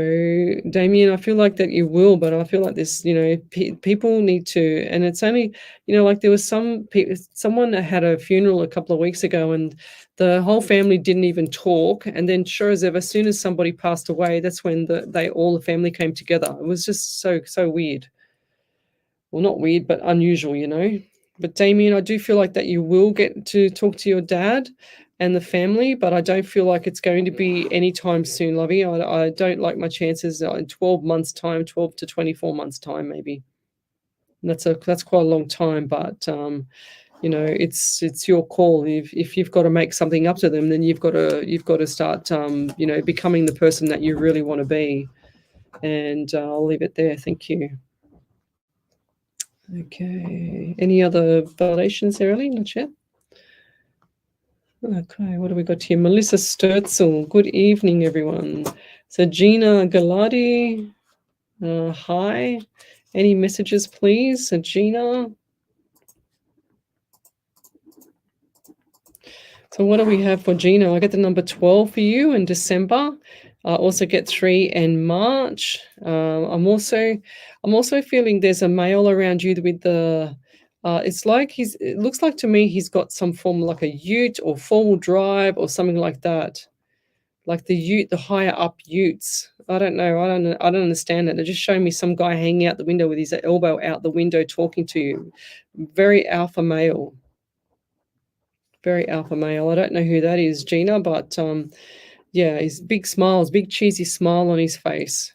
Damien, I feel like that you will, but I feel like this, you know, people need to, and it's only, you know, like there was someone that had a funeral a couple of weeks ago, and the whole family didn't even talk. And then, sure as ever, as soon as somebody passed away, that's when all the family came together. It was just so weird. Well, not weird, but unusual, you know. But Damien, I do feel like that you will get to talk to your dad and the family, but I don't feel like it's going to be anytime soon, lovey. I don't like my chances in 12 months' time, 12 to 24 months' time, maybe. And that's quite a long time, but you know, it's your call. If you've got to make something up to them, then you've got to start you know, becoming the person that you really want to be. And I'll leave it there. Thank you. Okay. Any other validations, Early? Not yet. Okay, what do we got here? Melissa Sturzel. Good evening, everyone. So Gina Galati. Hi. Any messages, please? So Gina. So what do we have for Gina? I get the number 12 for you in December. I also get 3 in March. I'm also feeling there's a male around you with the. It's like it looks like to me he's got some form like a ute or 4-wheel drive or something like that. Like the ute, the higher up utes. I don't know. I don't understand it. They're just showing me some guy hanging out the window with his elbow out the window talking to you. Very alpha male. Very alpha male. I don't know who that is, Gina, but yeah, his big smiles, big cheesy smile on his face.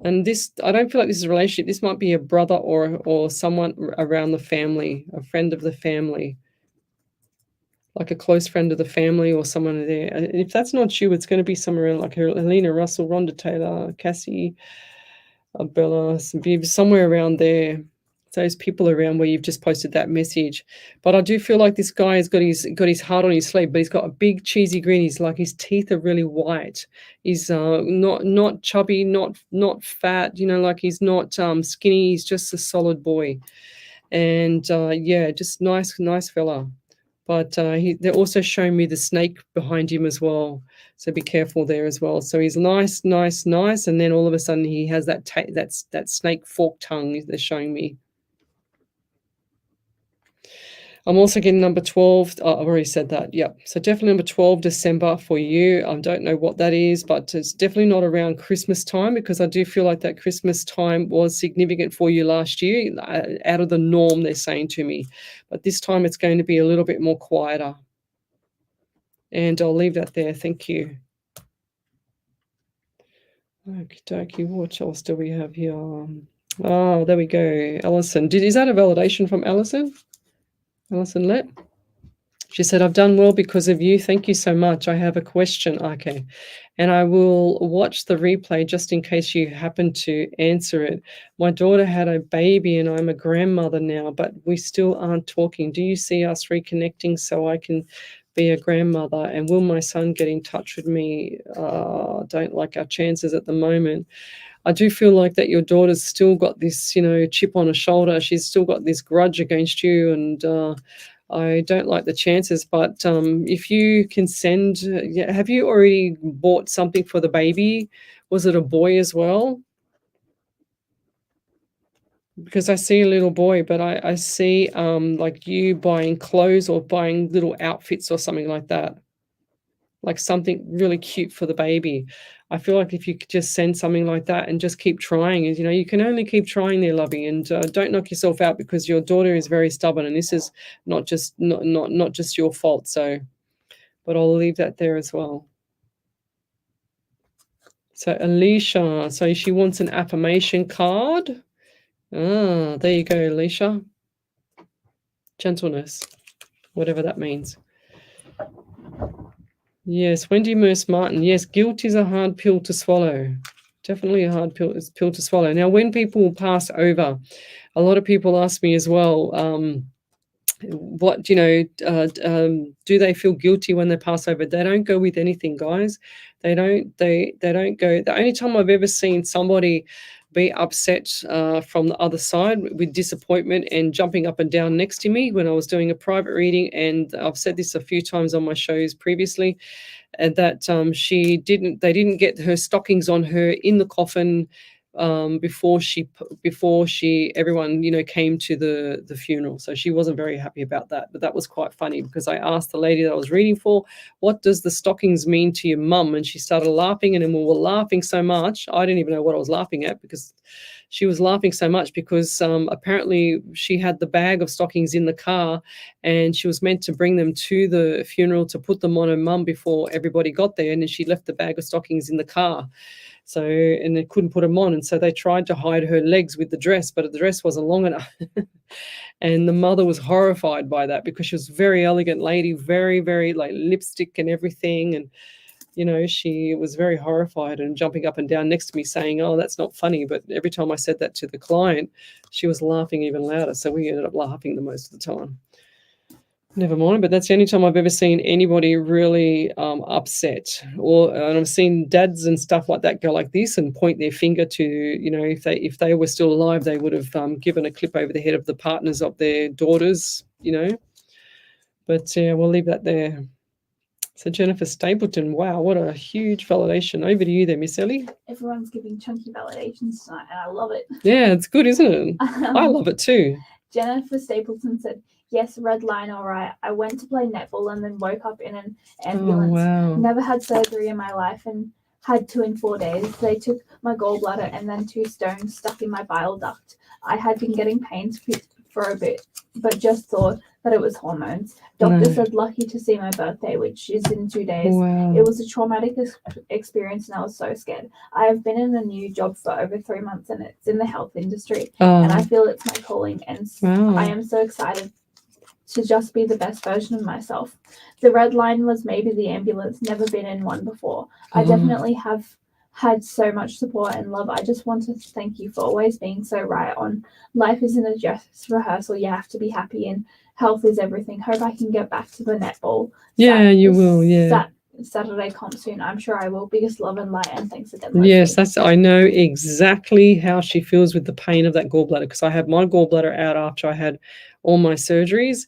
And this, I don't feel like this is a relationship. This might be a brother or someone around the family, a friend of the family, like a close friend of the family or someone there. And if that's not you, it's going to be somewhere around like Helena Russell, Rhonda Taylor, Cassie, Bella, somewhere around there. Those people around where you've just posted that message. But I do feel like this guy has got his heart on his sleeve, but he's got a big cheesy grin. He's like, his teeth are really white. He's not chubby, not fat, you know, like he's not skinny. He's just a solid boy. And yeah, just nice fella. But they're also showing me the snake behind him as well. So be careful there as well. So he's nice. And then all of a sudden he has that snake fork tongue they're showing me. I'm also getting number 12. I've already said that. Yep. So definitely number 12, December for you. I don't know what that is, but it's definitely not around Christmas time because I do feel like that Christmas time was significant for you last year, out of the norm, they're saying to me. But this time it's going to be a little bit more quieter. And I'll leave that there. Thank you. Okie dokie. What else do we have here? Oh, there we go. Alison. Is that a validation from Alison? Alison Lett. She said, I've done well because of you. Thank you so much. I have a question. Okay. And I will watch the replay just in case you happen to answer it. My daughter had a baby and I'm a grandmother now, but we still aren't talking. Do you see us reconnecting so I can be a grandmother? And will my son get in touch with me? Don't like our chances at the moment. I do feel like that your daughter's still got this, you know, chip on her shoulder. She's still got this grudge against you, and I don't like the chances. But if you can send, have you already bought something for the baby? Was it a boy as well? Because I see a little boy, but I see like you buying clothes or buying little outfits or something like that. Like something really cute for the baby. I feel like if you could just send something like that and just keep trying, you know, you can only keep trying there, lovey, and don't knock yourself out because your daughter is very stubborn and this is not just your fault. So, but I'll leave that there as well. So Alicia, so she wants an affirmation card. Ah, there you go, Alicia. Gentleness, whatever that means. Yes, Wendy Merce Martin. Yes, guilt is a hard pill to swallow. Definitely a hard pill to swallow. Now, when people pass over, a lot of people ask me as well, what, do they feel guilty when they pass over? They don't go with anything, guys. They don't go. The only time I've ever seen somebody be upset from the other side with disappointment and jumping up and down next to me when I was doing a private reading, and I've said this a few times on my shows previously, and that they didn't get her stockings on her in the coffin before everyone came to the funeral. So she wasn't very happy about that. But that was quite funny, because I asked the lady that I was reading for, what does the stockings mean to your mum? And she started laughing, and then we were laughing so much I didn't even know what I was laughing at, because she was laughing so much because apparently she had the bag of stockings in the car, and she was meant to bring them to the funeral to put them on her mum before everybody got there, and then she left the bag of stockings in the car. So, and they couldn't put them on. And so they tried to hide her legs with the dress, but the dress wasn't long enough. And the mother was horrified by that, because she was a very elegant lady, very, very like lipstick and everything. And, she was very horrified and jumping up and down next to me saying, oh, that's not funny. But every time I said that to the client, she was laughing even louder. So we ended up laughing the most of the time. Never mind, but that's the only time I've ever seen anybody really upset. And I've seen dads and stuff like that go like this and point their finger to, if they were still alive, they would have given a clip over the head of the partners of their daughters, But we'll leave that there. So Jennifer Stapleton, wow, what a huge validation. Over to you there, Miss Ellie. Everyone's giving chunky validations tonight, and I love it. Yeah, it's good, isn't it? I love it too. Jennifer Stapleton said, yes, red line, all right. I went to play netball and then woke up in an ambulance. Oh, wow. Never had surgery in my life and had 2 in 4 days. They took my gallbladder and then 2 stones stuck in my bile duct. I had been getting pains for a bit, but just thought that it was hormones. Doctor said lucky to see my birthday, which is in 2 days. Wow. It was a traumatic experience, and I was so scared. I have been in a new job for over 3 months, and it's in the health industry, and I feel it's my calling, and I am so excited to just be the best version of myself. The red line was maybe the ambulance, never been in one before. I definitely have had so much support and love. I just want to thank you for always being so right on. Life isn't a dress rehearsal. You have to be happy, and health is everything. Hope I can get back to the netball. You will, yeah. Saturday comp soon. I'm sure I will. Biggest love and light, and thanks again, Lesley. Yes, I know exactly how she feels with the pain of that gallbladder, because I had my gallbladder out after I had all my surgeries,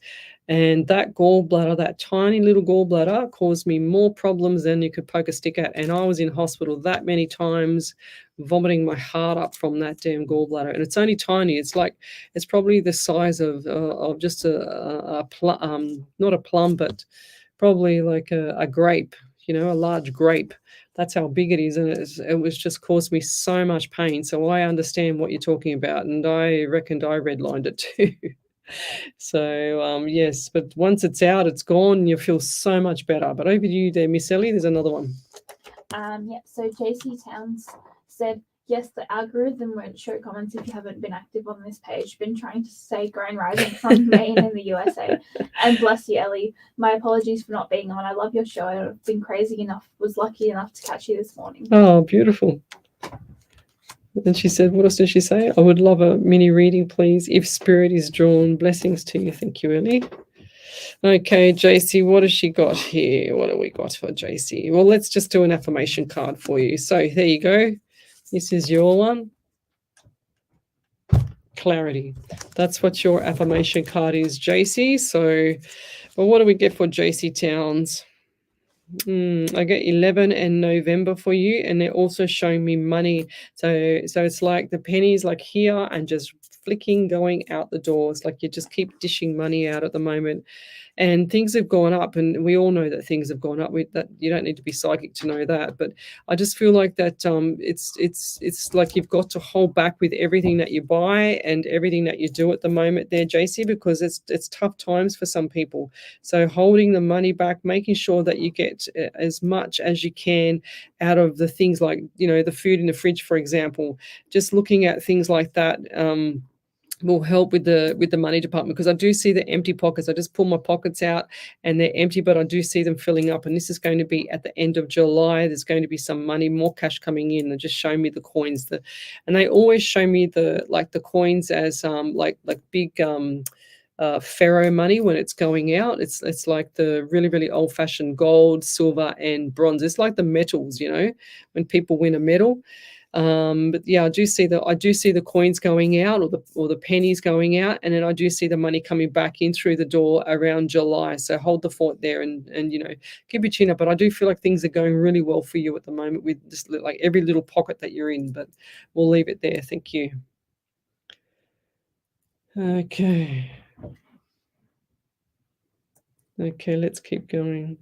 and that gallbladder, that tiny little gallbladder, caused me more problems than you could poke a stick at. And I was in hospital that many times, vomiting my heart up from that damn gallbladder. And it's only tiny. It's probably the size of just not a plum, but probably like a grape, a large grape. That's how big it is. And it was just caused me so much pain. So I understand what you're talking about. And I reckoned I redlined it too. So, yes, but once it's out, it's gone. You feel so much better. But over to you there, Miss Ellie. There's another one. So JC Towns said, yes, the algorithm won't show comments if you haven't been active on this page. Been trying to say Grand Rising from Maine in the USA. And bless you, Ellie. My apologies for not being on. I love your show. I've been was lucky enough to catch you this morning. Oh, beautiful. And she said, what else did she say? I would love a mini reading, please, if spirit is drawn. Blessings to you. Thank you, Ellie. Okay, JC, what has she got here? What have we got for JC? Well, let's just do an affirmation card for you. So there you go. This is your one. Clarity. That's what your affirmation card is, JC. So, well, what do we get for JC Towns? I get 11 and November for you, and they're also showing me money. So it's like the pennies like here and just flicking going out the doors, like you just keep dishing money out at the moment. and things have gone up, and we all know that things have gone up. That you don't need to be psychic to know that, but I just feel like that it's like you've got to hold back with everything that you buy and everything that you do at the moment there, JC, because it's tough times for some people. So holding the money back, making sure that you get as much as you can out of the things like, the food in the fridge, for example. Just looking at things like that will help with the money department, because I do see the empty pockets. I just pull my pockets out and they're empty, but I do see them filling up. And this is going to be at the end of July. There's going to be some money, more cash coming in. They just show me the coins, and they always show me the coins as like big Pharaoh money when it's going out. It's like the really, really old-fashioned gold, silver, and bronze. It's like the metals, when people win a medal. But yeah, I do see the coins going out, or the pennies going out, and then I do see the money coming back in through the door around July. So hold the fort there, and keep your chin up. But I do feel like things are going really well for you at the moment with just like every little pocket that you're in. But we'll leave it there. Thank you. Okay, let's keep going.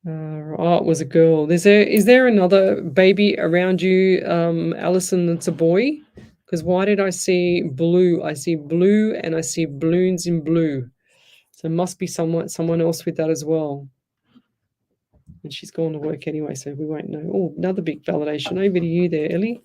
Oh, it was a girl. Is there another baby around you, Alison, that's a boy? Because why did I see blue? I see blue and I see balloons in blue. So it must be someone else with that as well. And she's gone to work anyway, so we won't know. Oh, another big validation. Over to you there, Ellie.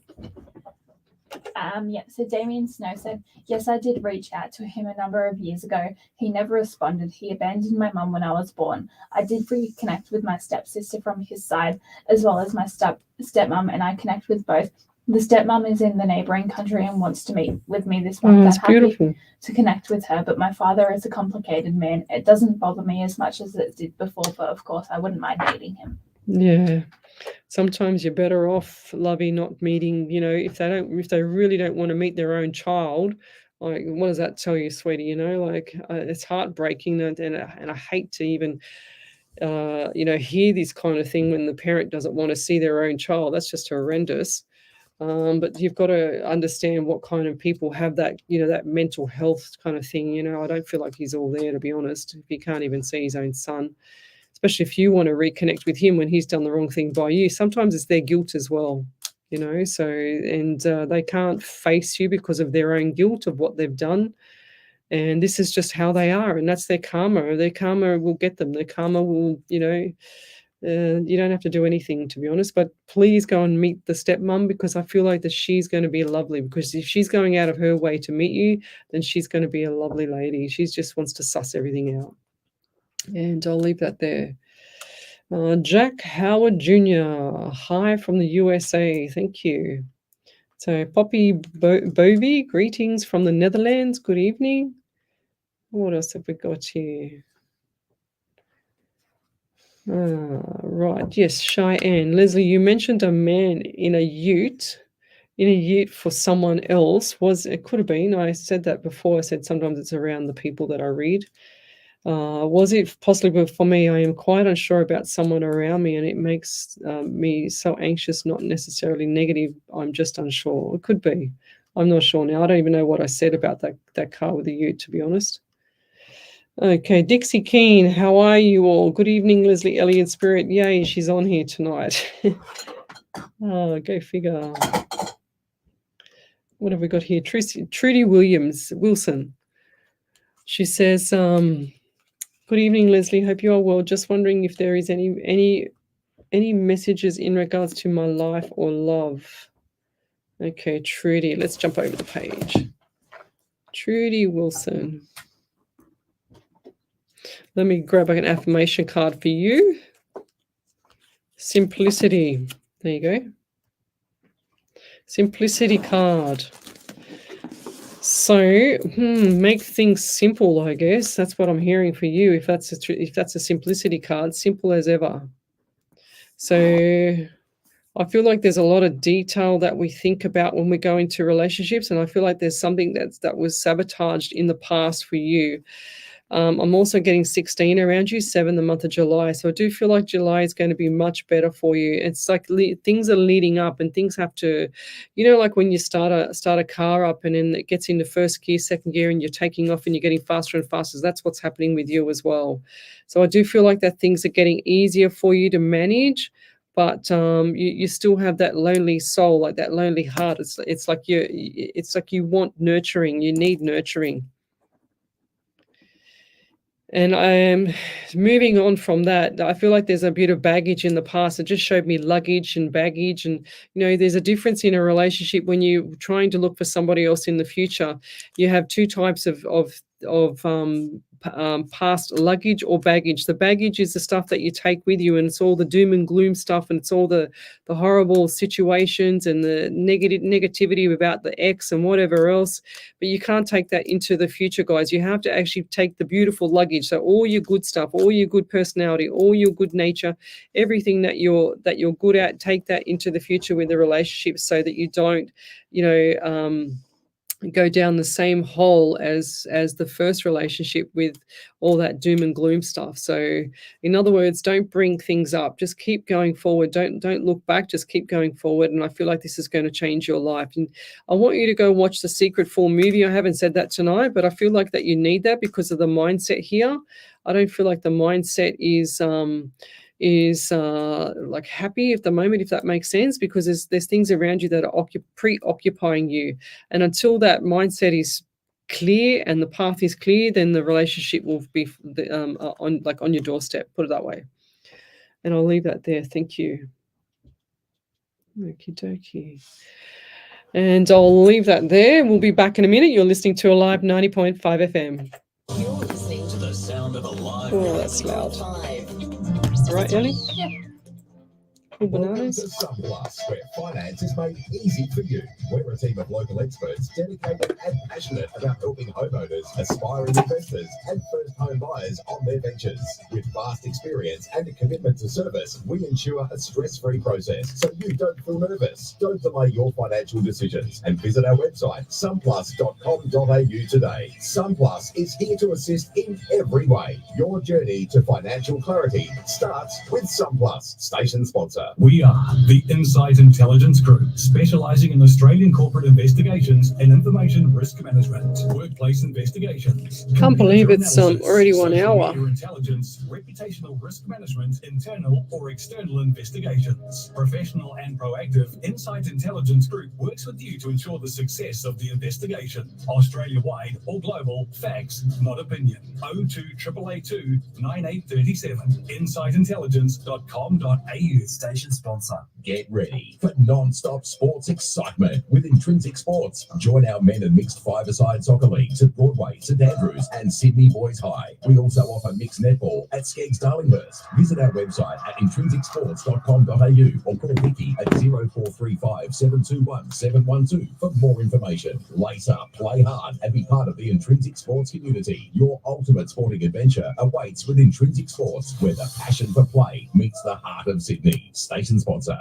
Yeah, so Damien Snow said, yes, I did reach out to him a number of years ago. He never responded. He abandoned my mum when I was born. I did reconnect with my stepsister from his side, as well as my stepmom, and I connect with both. The stepmom is in the neighboring country and wants to meet with me this month. That's beautiful. To connect with her, but my father is a complicated man. It doesn't bother me as much as it did before, but of course I wouldn't mind meeting him. Yeah. Sometimes you're better off, Lovey, not meeting, if they really don't want to meet their own child. Like, what does that tell you, sweetie? It's heartbreaking, and I hate to even hear this kind of thing when the parent doesn't want to see their own child. That's just horrendous. But you've got to understand what kind of people have that, that mental health kind of thing. I don't feel like he's all there, to be honest, if he can't even see his own son. Especially if you want to reconnect with him when he's done the wrong thing by you. Sometimes it's their guilt as well, so, and they can't face you because of their own guilt of what they've done. And this is just how they are, and that's their karma. Their karma will get them. Their karma will, you don't have to do anything, to be honest, but please go and meet the stepmom, because I feel like that she's going to be lovely, because if she's going out of her way to meet you, then she's going to be a lovely lady. She just wants to suss everything out. And I'll leave that there. Jack Howard Jr., hi from the USA. Thank you. So Poppy Bovey, greetings from the Netherlands. Good evening. What else have we got here? Right. Yes, Cheyenne. Lesley, you mentioned a man in a ute for someone else. It could have been. I said that before. I said sometimes it's around the people that I read. Was it possibly for me? I am quite unsure about someone around me, and it makes me so anxious, not necessarily negative. I'm just unsure. It could be. I'm not sure now. I don't even know what I said about that car with the ute, to be honest. Okay, Dixie Keane, how are you all? Good evening, Leslie Elliott Spirit. Yay, she's on here tonight. Oh, go figure. What have we got here? Trudy Wilson. She says, good evening, Leslie. Hope you are well. Just wondering if there is any messages in regards to my life or love. Okay, Trudy. Let's jump over the page. Trudy Wilson. Let me grab an affirmation card for you. Simplicity. There you go. Simplicity card. So, make things simple, I guess. That's what I'm hearing for you. If that's a simplicity card, simple as ever. So, I feel like there's a lot of detail that we think about when we go into relationships, and I feel like there's something that was sabotaged in the past for you. I'm also getting 16 around you, 7 the month of July. So I do feel like July is going to be much better for you. It's like things are leading up, and things have to, like when you start a car up and then it gets into first gear, second gear, and you're taking off and you're getting faster and faster. That's what's happening with you as well. So I do feel like that things are getting easier for you to manage. But you still have that lonely soul, like that lonely heart. It's like you want nurturing. You need nurturing. And I am moving on from that. I feel like there's a bit of baggage in the past. It just showed me luggage and baggage. And, there's a difference in a relationship when you're trying to look for somebody else in the future. You have two types of past luggage or baggage. The baggage is the stuff that you take with you, and it's all the doom and gloom stuff, and it's all the horrible situations and the negativity about the ex and whatever else. But you can't take that into the future, guys. You have to actually take the beautiful luggage. So all your good stuff, all your good personality, all your good nature, everything that you're good at, take that into the future with the relationship, so that you don't, go down the same hole as the first relationship with all that doom and gloom stuff. So in other words, don't bring things up, just keep going forward. Don't look back, just keep going forward. And I feel like this is going to change your life. And I want you to go watch the Secret 4 movie. I haven't said that tonight, but I feel like that you need that because of the mindset here. I don't feel like the mindset is like happy at the moment, if that makes sense, because there's things around you that are preoccupying you, and until that mindset is clear and the path is clear, then the relationship will be on your doorstep, put it that way. And I'll leave that there. Thank you. Okie dokie. And I'll leave that there. We'll be back in a minute. You're listening to Alive 90.5 FM. You're listening to the sound of Alive. Oh, that's loud. 90.5. All right, Ellie? Yeah. Cool Welcome bananas. to Sunplus, where finance is made easy for you. We're a team of local experts dedicated and passionate about helping homeowners, aspiring investors, and first home buyers on their ventures. With vast experience and a commitment to service, we ensure a stress-free process so you don't feel nervous. Don't delay your financial decisions and visit our website, sunplus.com.au today. Sunplus is here to assist in every way. Your journey to financial clarity starts with Sunplus, station sponsor. We are the Insight Intelligence Group, specialising in Australian corporate investigations and information risk management, workplace investigations. Can't believe it's analysis, already 1 social hour. media intelligence, reputational risk management, internal or external investigations. Professional and proactive, Insight Intelligence Group works with you to ensure the success of the investigation. Australia-wide or global, facts, not opinion. 02 882 9837. InsightIntelligence.com.au. Station sponsor. Get ready for non-stop sports excitement with Intrinsic Sports. Join our men and mixed five-a-side soccer leagues at Broadway, St Andrews and Sydney Boys High. We also offer mixed netball at Skeggs Darlinghurst. Visit our website at intrinsicsports.com.au or call Vicky at 0435 721 712 for more information. Lace up, play hard and be part of the Intrinsic Sports community. Your ultimate sporting adventure awaits with Intrinsic Sports, where the passion for play meets the heart of Sydney. Station sponsor.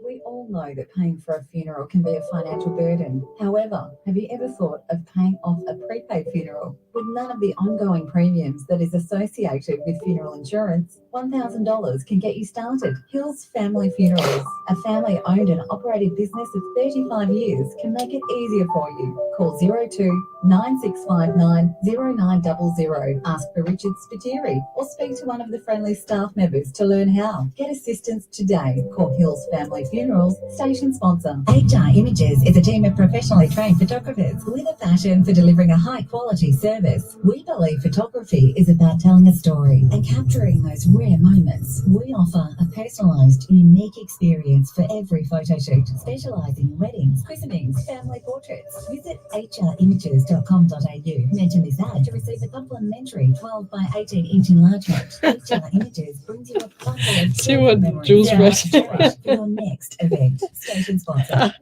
We all know that paying for a funeral can be a financial burden. However, have you ever thought of paying off a prepaid funeral? With none of the ongoing premiums that is associated with funeral insurance, $1,000 can get you started. Hills Family Funerals, a family-owned and operated business of 35 years, can make it easier for you. Call 02 9659 0900. Ask for Richard Spiteri or speak to one of the friendly staff members to learn how. Get assistance today. Call Hills Family Funerals, station sponsor. HR Images is a team of professionally trained photographers with a passion for delivering a high-quality service. We believe photography is about telling a story and capturing those rare moments. We offer a personalised, unique experience for every photo shoot, specialising in weddings, christenings, family portraits. Visit hrimages.com.au. Mention this ad to receive a complimentary 12 by 18 inch enlargement. HR Images brings you a bundle of See what memories Jules for wrote. your next event. Station sponsor.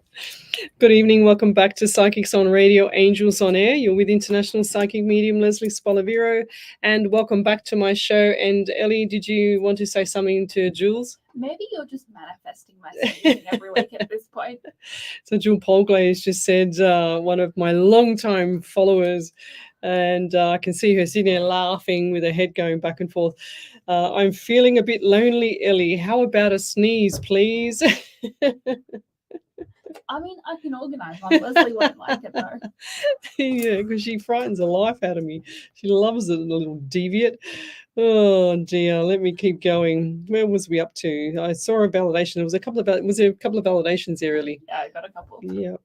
Good evening. Welcome back to Psychics on Radio, Angels on Air. You're with International Psychic Medium Lesley Spaliviero, and welcome back to my show. And Ellie, did you want to say something to Jules? Maybe you're just manifesting my solution every week at this point. So Jules Polgley has just said, one of my longtime followers, And I can see her sitting there laughing with her head going back and forth. I'm feeling a bit lonely, Ellie. How about a sneeze, please? I mean, I can organise one. Leslie won't like it though. Yeah, because she frightens the life out of me. She loves it, the little deviant. Oh dear, let me keep going. Where was we up to? I saw a validation. There was there a couple of validations there, Ellie? Yeah, I got a couple. Yeah.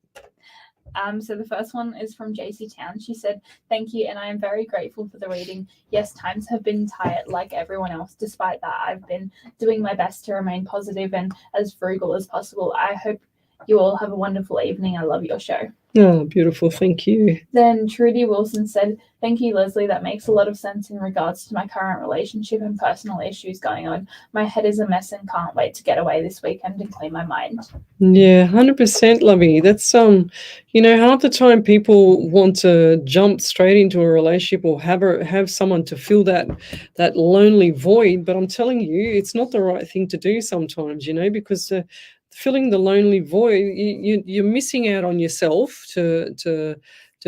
So the first one is from JC Town. She said, "Thank you, and I am very grateful for the reading. Yes, times have been tight like everyone else. Despite that, I've been doing my best to remain positive and as frugal as possible. I hope you all have a wonderful evening. I love your show." Oh, beautiful. Thank you. Then Trudy Wilson said, "Thank you, Leslie. That makes a lot of sense in regards to my current relationship and personal issues going on. My head is a mess and can't wait to get away this weekend and clear my mind." Yeah, 100%, Lovey. That's half the time people want to jump straight into a relationship or have someone to fill that lonely void. But I'm telling you, it's not the right thing to do sometimes, because filling the lonely void, you're missing out on yourself to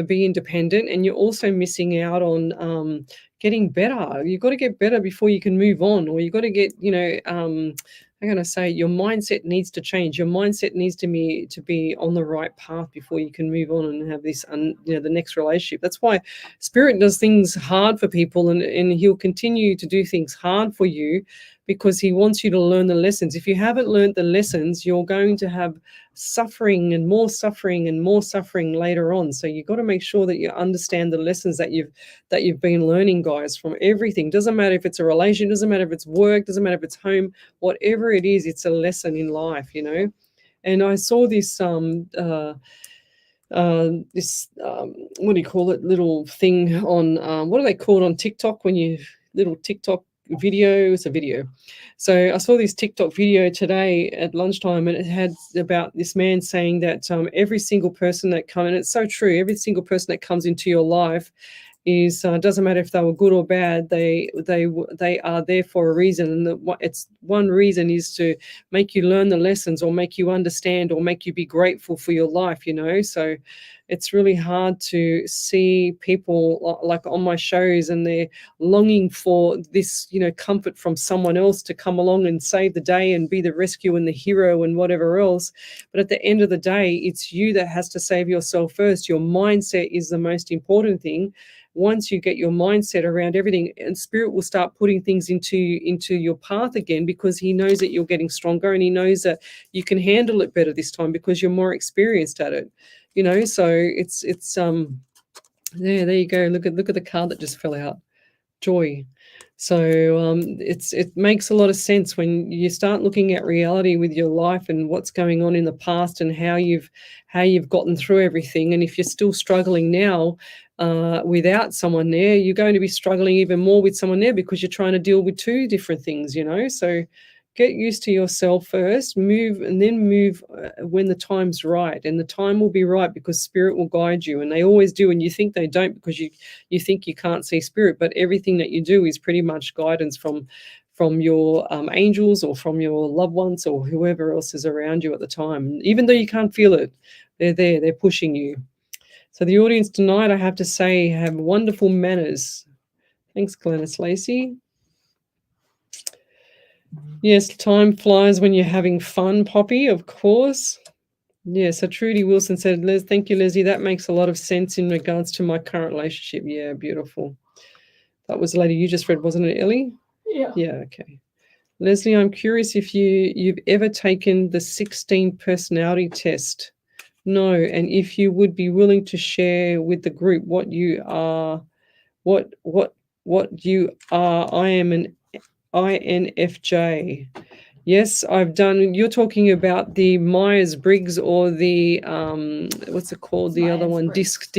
be independent, and you're also missing out on getting better. You've got to get better before you can move on, or you've got to get, I'm going to say your mindset needs to change. Your mindset needs to be on the right path before you can move on and have this, the next relationship. That's why Spirit does things hard for people, and he'll continue to do things hard for you because he wants you to learn the lessons. If you haven't learned the lessons, you're going to have suffering and more suffering and more suffering later on. So you've got to make sure that you understand the lessons that you've been learning, guys, from everything. Doesn't matter if it's a relation, doesn't matter if it's work, doesn't matter if it's home, whatever it is, it's a lesson in life, And I saw this what do you call it, little thing on what are they called on TikTok when you little TikTok video? It's a video. So I saw this TikTok video today at lunchtime, and it had about this man saying that every single person that comes, and it's so true, every single person that comes into your life is doesn't matter if they were good or bad, they are there for a reason, and it's one reason is to make you learn the lessons or make you understand or make you be grateful for your life, So it's really hard to see people like on my shows and they're longing for this, comfort from someone else to come along and save the day and be the rescue and the hero and whatever else. But at the end of the day, it's you that has to save yourself first. Your mindset is the most important thing. Once you get your mindset around everything, and Spirit will start putting things into your path again, because he knows that you're getting stronger, and he knows that you can handle it better this time because you're more experienced at it. So it's there you go. Look at the card that just fell out. Joy. So it makes a lot of sense when you start looking at reality with your life and what's going on in the past and how you've gotten through everything. And if you're still struggling now without someone there, you're going to be struggling even more with someone there because you're trying to deal with two different things, So get used to yourself first, move when the time's right. And the time will be right because Spirit will guide you. And they always do. And you think they don't because you think you can't see Spirit. But everything that you do is pretty much guidance from your angels or from your loved ones or whoever else is around you at the time. Even though you can't feel it, they're there. They're pushing you. So the audience tonight, I have to say, have wonderful manners. Thanks, Glennis Lacey. Yes, time flies when you're having fun, Poppy, of course. Yeah, so Trudy Wilson said, thank you, Leslie. That makes a lot of sense in regards to my current relationship. Yeah, beautiful. That was the lady you just read, wasn't it, Ellie? Yeah. Yeah, okay. Leslie, I'm curious if you've ever taken the 16 personality test. No, and if you would be willing to share with the group what you are, what you are. I am an INFJ. Yes, I've done. You're talking about the Myers-Briggs or the what's it called? The other one, DISC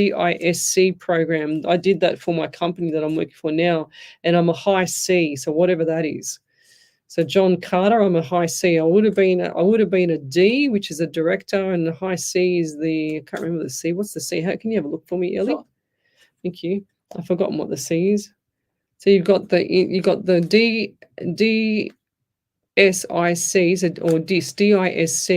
program. I did that for my company that I'm working for now, and I'm a high C. So whatever that is. So John Carter, I'm a high C. I would have been a D, which is a director, and the high C is I can't remember the C. What's the C? How can you have a look for me, Ellie? Sure. Thank you. I've forgotten what the C is. So you've got the DSC, or DISC, DISC,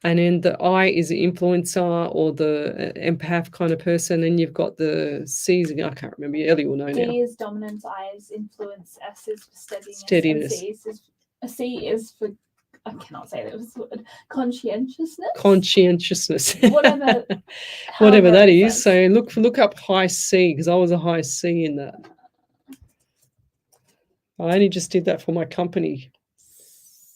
and then the I is the influencer or the empath kind of person, and you've got the C's. I can't remember. Ellie will know now. D is dominance, I is influence, S is for steadiness, Steadiness. and C is for, I cannot say this word, conscientiousness. Conscientiousness. Whatever Whatever that it is. says. So look up high C, because I was a high C in that. I only just did that for my company.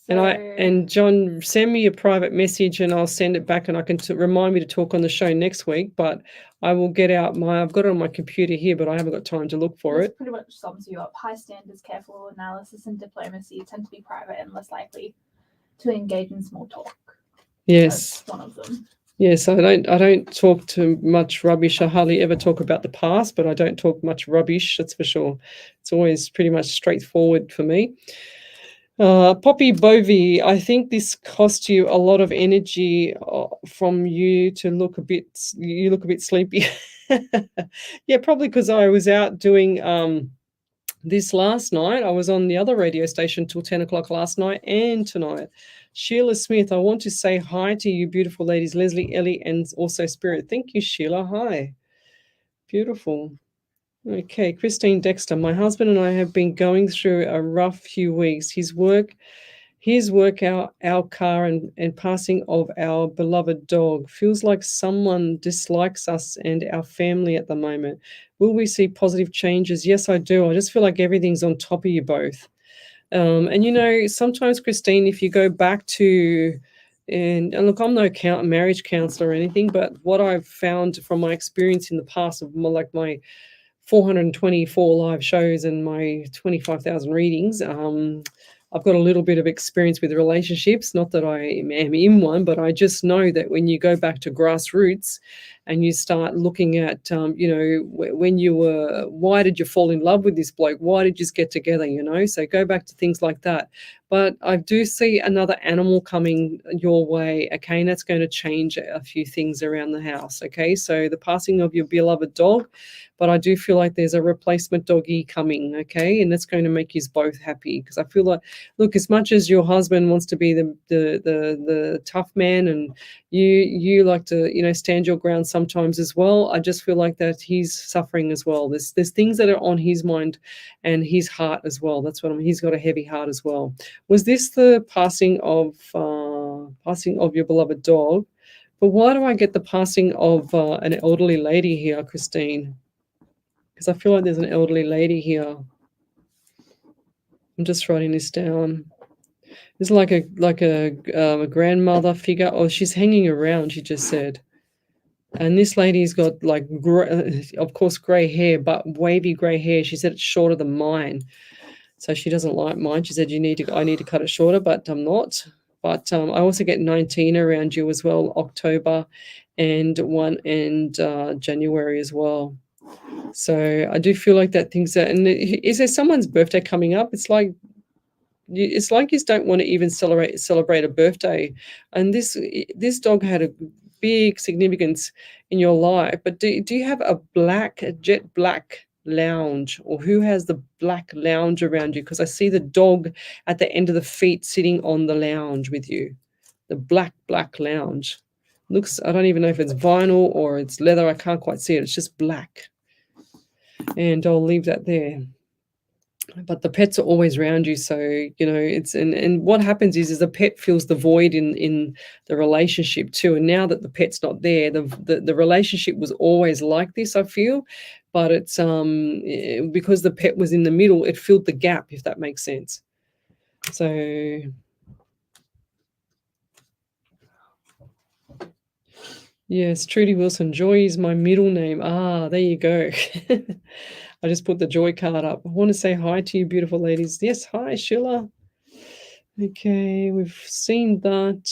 And John, send me a private message and I'll send it back, and I can remind me to talk on the show next week. But I will get out I've got it on my computer here, but I haven't got time to look for it. Pretty much sums you up. High standards, careful analysis, and diplomacy tend to be private and less likely to engage in small talk. Yes. That's one of them. Yes, I don't talk too much rubbish. I hardly ever talk about the past, but I don't talk much rubbish, that's for sure. It's always pretty much straightforward for me. Poppy Bovey, I think this cost you a lot of energy from you to look a bit sleepy. Yeah, probably because I was out doing this last night. I was on the other radio station till 10 o'clock last night and tonight. Sheila Smith, I want to say hi to you, beautiful ladies, Leslie, Ellie, and also Spirit. Thank you, Sheila. Hi. Beautiful. Okay, Christine Dexter. My husband and I have been going through a rough few weeks. His work, our car, and passing of our beloved dog. Feels like someone dislikes us and our family at the moment. Will we see positive changes? Yes, I do. I just feel like everything's on top of you both. And sometimes, Christine, if you go back to, and look, I'm no marriage counselor or anything, but what I've found from my experience in the past of my 424 live shows and my 25,000 readings, I've got a little bit of experience with relationships. Not that I am in one, but I just know that when you go back to grassroots and you start looking at, when you were, why did you fall in love with this bloke? Why did you just get together, So go back to things like that. But I do see another animal coming your way, okay? And that's going to change a few things around the house, okay? So the passing of your beloved dog, but I do feel like there's a replacement doggy coming, okay? And that's going to make you both happy, because I feel like, look, as much as your husband wants to be the tough man, and you like to, stand your ground sometimes as well, I just feel like that he's suffering as well. There's things that are on his mind and his heart as well. That's what he's got a heavy heart as well. Was this the passing of your beloved dog? But why do I get the passing of an elderly lady here, Christine? Because I feel like there's an elderly lady here. I'm just writing this down. It's like a grandmother figure, or she's hanging around, she just said. And this lady's got of course, grey hair, but wavy grey hair. She said it's shorter than mine. So she doesn't like mine. She said I need to cut it shorter, but I'm not. But I also get 19 around you as well, October, and January as well. So I do feel like that things are. And is there someone's birthday coming up? It's like you just don't want to even celebrate a birthday. And this dog had a big significance in your life. But do you have a jet black lounge, or who has the black lounge around you? Because I see the dog at the end of the feet sitting on the lounge with you. The black lounge. Looks, I don't even know if it's vinyl or it's leather. I can't quite see it. It's just black. And I'll leave that there. But the pets are always around you, so it's and what happens is the pet fills the void in the relationship too. And now that the pet's not there, the relationship was always like this, I feel, but it's because the pet was in the middle, it filled the gap, if that makes sense. So yes, Trudy Wilson, Joy is my middle name. There you go. I just put the Joy card up. I want to say hi to you, beautiful ladies. Yes, hi, Sheila. Okay, we've seen that.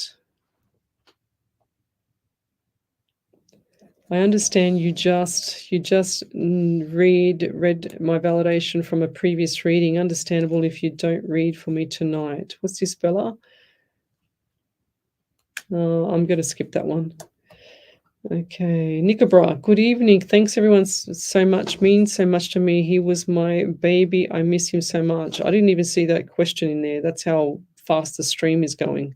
I understand you just read my validation from a previous reading. Understandable if you don't read for me tonight. What's this, Bella? I'm going to skip that one. Okay, Nickabra, good evening. Thanks everyone so much. Means so much to me. He was my baby. I miss him so much. I didn't even see that question in there. That's how fast the stream is going.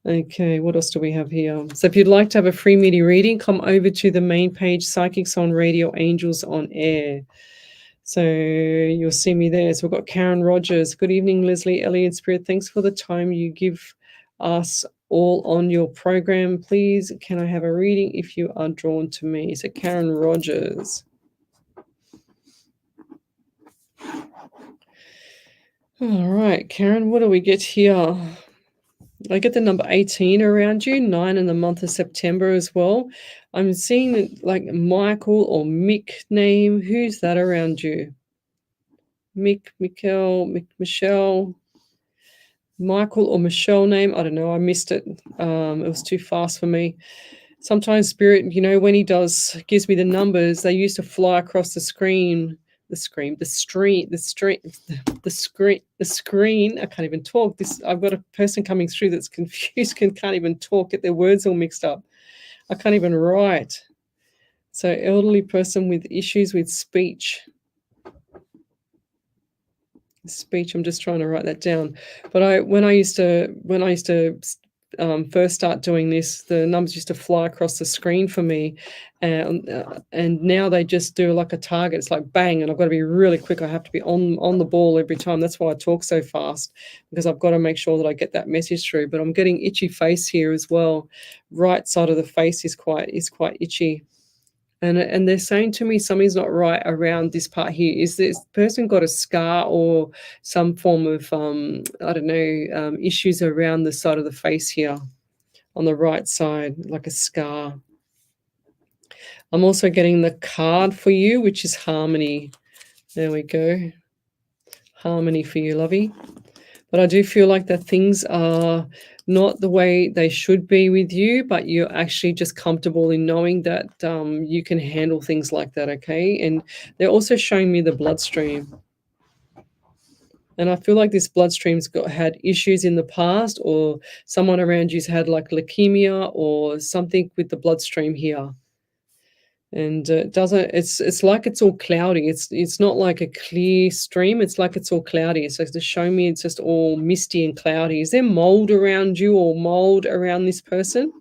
Okay, what else do we have here? So if you'd like to have a free media reading, come over to the main page, Psychics on Radio, Angels on Air. So you'll see me there. So we've got Karen Rogers. Good evening, Leslie, Ellie, and Spirit. Thanks for the time you give us all on your program. Please, can I have a reading if you are drawn to me? So Karen Rogers. All right, Karen, what do we get here? I get the number 18 around you, 9 in the month of September as well. I'm seeing like Michael or Mick name. Who's that around you? Mick, Michelle, Michael or Michelle name. I don't know. I missed it. It was too fast for me. Sometimes Spirit, you know, when he gives me the numbers, they used to fly across the screen. The screen. I can't even talk. I've got a person coming through that's confused and can't even talk, get their words all mixed up. I can't even write. So elderly person with issues with speech. I'm just trying to write that down. But when I used to first start doing this, the numbers used to fly across the screen for me, and now they just do like a target. It's like bang, and I've got to be really quick. I have to be on the ball every time. That's why I talk so fast, because I've got to make sure that I get that message through. But I'm getting itchy face here as well. Right side of the face is quite itchy. And they're saying to me something's not right around this part here. Is this person got a scar or some form of, issues around the side of the face here on the right side, like a scar? I'm also getting the card for you, which is harmony. There we go. Harmony for you, lovey. But I do feel like that things are not the way they should be with you, but you're actually just comfortable in knowing that you can handle things like that, okay? And they're also showing me the bloodstream. And I feel like this bloodstream's had issues in the past, or someone around you's had like leukemia or something with the bloodstream here. And it's like it's all cloudy. It's not like a clear stream. It's like it's all cloudy. So to show me it's just all misty and cloudy. Is there mold around you or mold around this person?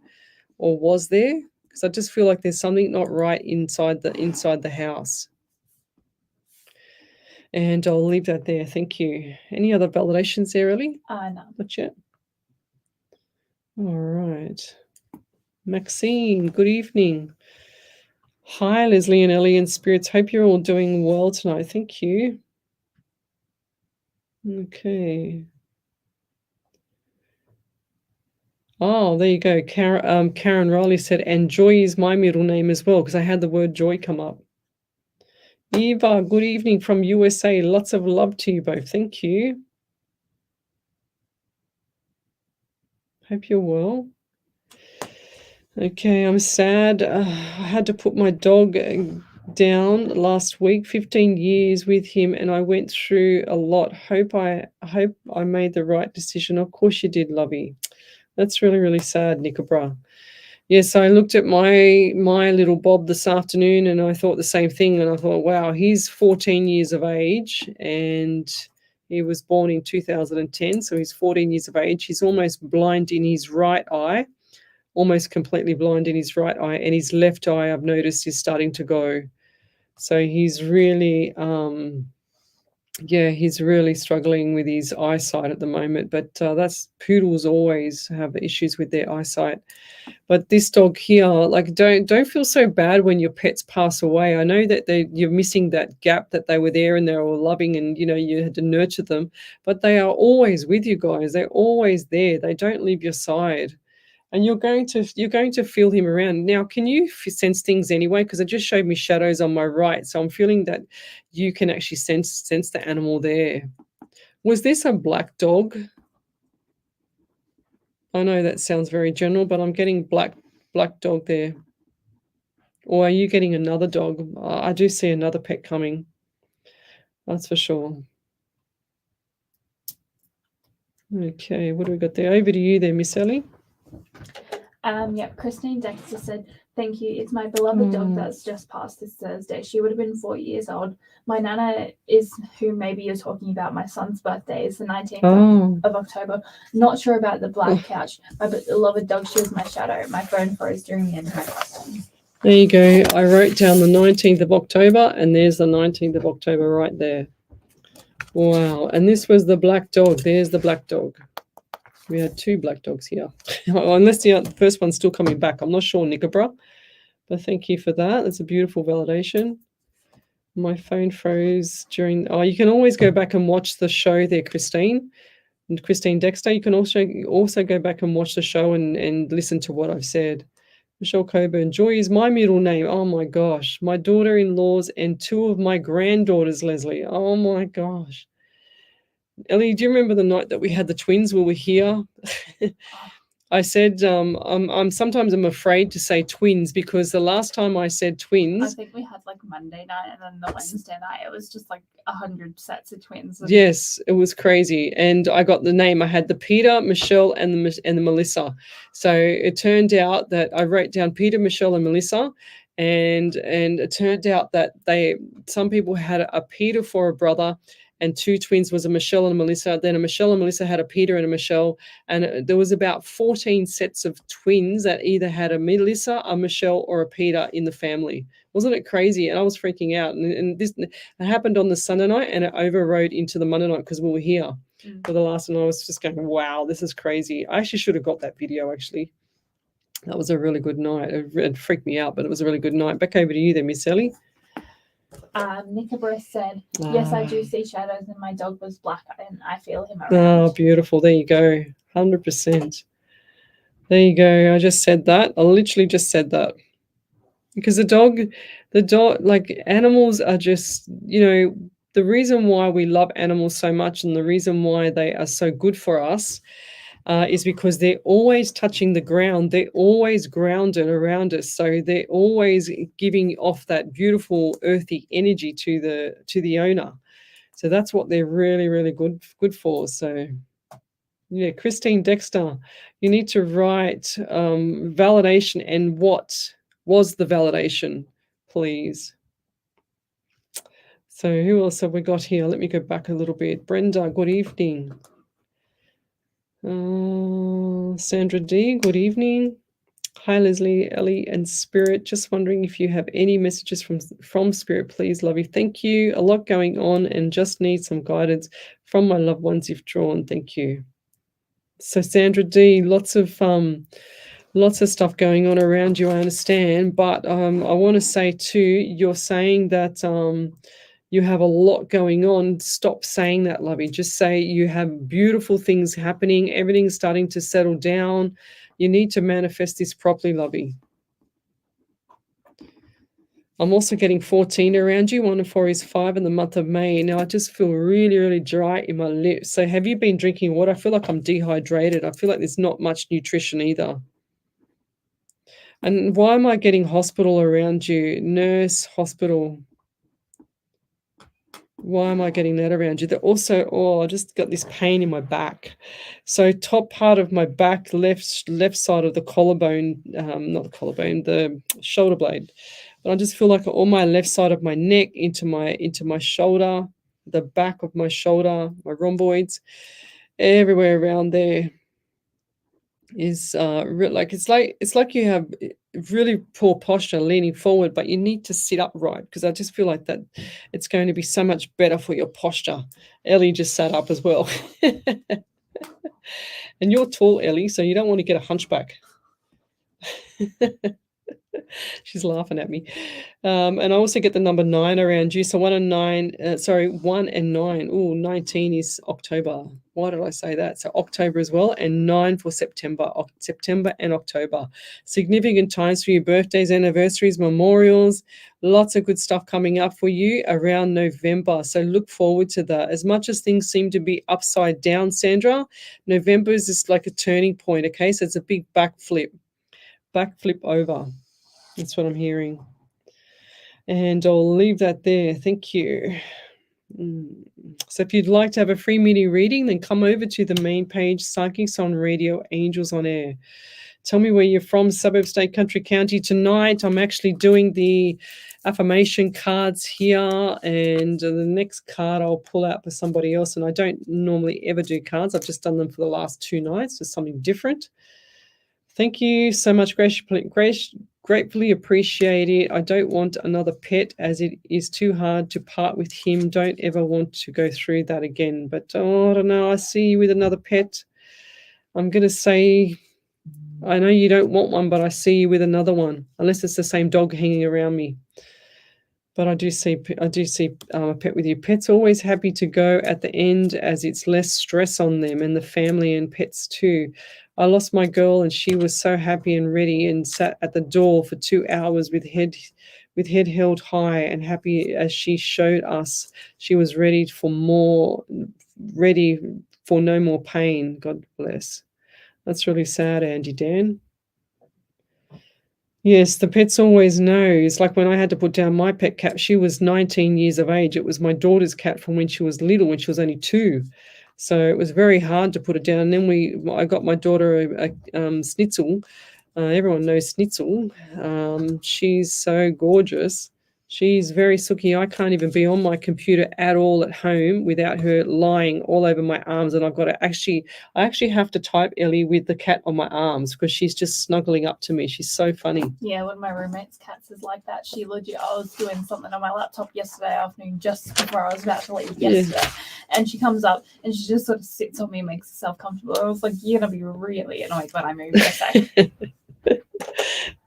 Or was there? Because I just feel like there's something not right inside the house. And I'll leave that there. Thank you. Any other validations there, Ellie? No. Not yet. All right. Maxine, good evening. Hi, Leslie and Ellie and Spirits. Hope you're all doing well tonight. Thank you. Okay. Oh, there you go. Karen Riley said, and Joy is my middle name as well, because I had the word joy come up. Eva, good evening from USA. Lots of love to you both. Thank you. Hope you're well. Okay, I'm sad. I had to put my dog down last week. 15 years with him, and I went through a lot. Hope I made the right decision. Of course you did, lovey. That's really, really sad, Nickabra. Yes, I looked at my little Bob this afternoon, and I thought the same thing. And I thought, wow, he's 14 years of age, and he was born in 2010, so he's 14 years of age. He's almost blind in his right eye. Almost completely blind in his right eye, and his left eye, I've noticed, is starting to go. So he's really, he's really struggling with his eyesight at the moment. But that's poodles always have issues with their eyesight. But this dog here, like, don't feel so bad when your pets pass away. I know that you're missing that gap that they were there and they were loving, and you had to nurture them. But they are always with you guys. They're always there. They don't leave your side. And you're going to feel him around. Now, can you sense things anyway? Because it just showed me shadows on my right. So I'm feeling that you can actually sense the animal there. Was this a black dog? I know that sounds very general, but I'm getting black dog there. Or are you getting another dog? I do see another pet coming. That's for sure. Okay, what do we got there? Over to you there, Miss Ellie. Christine Dexter said, Thank you. It's my beloved dog that's just passed this Thursday. She would have been 4 years old. My nana is who maybe you're talking about. My son's birthday is the 19th of October. Not sure about the black couch. My beloved dog, she was my shadow. My phone froze during the end of my question. There you go. I wrote down the 19th of October, and there's the 19th of October right there. Wow. And this was the black dog. There's the black dog. We had 2 black dogs here. Unless the first one's still coming back. I'm not sure, Nickabra. But thank you for that. That's a beautiful validation. My phone froze during... Oh, you can always go back and watch the show there, Christine. And Christine Dexter. You can also go back and watch the show and listen to what I've said. Michelle Coburn. Joy is my middle name. Oh, my gosh. My daughter-in-laws and 2 of my granddaughters, Leslie. Oh, my gosh. Ellie, do you remember the night that we had the twins? We were here. I said, sometimes I'm afraid to say twins because the last time I said I twins, think we had like Monday night and then the Wednesday night. It was just like 100 sets of twins. yes, it was crazy. And I got the name. I had the Peter, Michelle, and the Melissa. So it turned out that I wrote down Peter, Michelle, and Melissa. And it turned out that some people had a Peter for a brother, and 2 twins was a Michelle and a Melissa. Then a Michelle and Melissa had a Peter and a Michelle. And there was about 14 sets of twins that either had a Melissa, a Michelle, or a Peter in the family. Wasn't it crazy? And I was freaking out. And this it happened on the Sunday night, and it overrode into the Monday night because we were here for the last. And I was just going, wow, this is crazy. I actually should have got that video, actually. That was a really good night. It freaked me out, but it was a really good night. Back over to you then, Miss Ellie. Nicabra said, yes, I do see shadows, and my dog was black, and I feel him around. Oh, beautiful. There you go. 100%. There you go. I just said that. I literally just said that. Because the dog, like animals are just, the reason why we love animals so much and the reason why they are so good for us is because they're always touching the ground. They're always grounded around us. So they're always giving off that beautiful earthy energy to the owner. So that's what they're really, really good for. So yeah, Christine Dexter, you need to write validation and what was the validation, please. So who else have we got here? Let me go back a little bit. Brenda, good evening. Sandra D, good evening. Hi, Leslie, Ellie, and Spirit. Just wondering if you have any messages from Spirit, please, love you. Thank you. A lot going on and just need some guidance from my loved ones you've drawn. Thank you. So Sandra D, lots of stuff going on around you, I understand. But I want to say too, you're saying that you have a lot going on. Stop saying that, lovey. Just say you have beautiful things happening. Everything's starting to settle down. You need to manifest this properly, lovey. I'm also getting 14 around you. 1 and 4 is 5 in the month of May. Now, I just feel really, really dry in my lips. So have you been drinking water? I feel like I'm dehydrated. I feel like there's not much nutrition either. And why am I getting hospital around you? Nurse, hospital. Why am I getting that around you? They're also, I just got this pain in my back. So top part of my back, left side of the collarbone, not the collarbone, the shoulder blade. But I just feel like all my left side of my neck into my shoulder, the back of my shoulder, my rhomboids, everywhere around there is it's like you have really poor posture leaning forward, but you need to sit upright because I just feel like that it's going to be so much better for your posture. Ellie just sat up as well. And you're tall, Ellie, so you don't want to get a hunchback. She's laughing at me. And I also get the number 9 around you. So 1 and 9. 1 and 9. Oh, 19 is October. Why did I say that? So October as well, and 9 for September. September and October. Significant times for your birthdays, anniversaries, memorials. Lots of good stuff coming up for you around November. So look forward to that. As much as things seem to be upside down, Sandra, November is just like a turning point, okay? So it's a big backflip over. That's what I'm hearing. And I'll leave that there. Thank you. So if you'd like to have a free mini reading, then come over to the main page, Psychics on Radio, Angels on Air. Tell me where you're from, suburb, state, country, county. Tonight, I'm actually doing the affirmation cards here, and the next card I'll pull out for somebody else. And I don't normally ever do cards. I've just done them for the last 2 nights, just something different. Thank you so much, gratefully appreciate it. I don't want another pet as it is too hard to part with him. Don't ever want to go through that again. But oh, I don't know. I see you with another pet. I'm going to say, I know you don't want one, but I see you with another one, unless it's the same dog hanging around me. But I do see a pet with you. Pets always happy to go at the end, as it's less stress on them and the family and pets too. I lost my girl and she was so happy and ready and sat at the door for 2 hours with head held high and happy as she showed us she was ready for no more pain. God bless. That's really sad, Andy Dan. Yes, the pets always know. It's like when I had to put down my pet cat, she was 19 years of age. It was my daughter's cat from when she was little, when she was only 2. So it was very hard to put it down. And then I got my daughter a Schnitzel. Everyone knows Schnitzel. She's so gorgeous. She's very sooky. I can't even be on my computer at all at home without her lying all over my arms. And I actually have to type Ellie with the cat on my arms because she's just snuggling up to me. She's so funny. Yeah, one of my roommate's cats is like that. She legit, I was doing something on my laptop yesterday afternoon just before I was about to leave yesterday. And she comes up and she just sort of sits on me and makes herself comfortable. I was like, you're going to be really annoyed when I move for a second.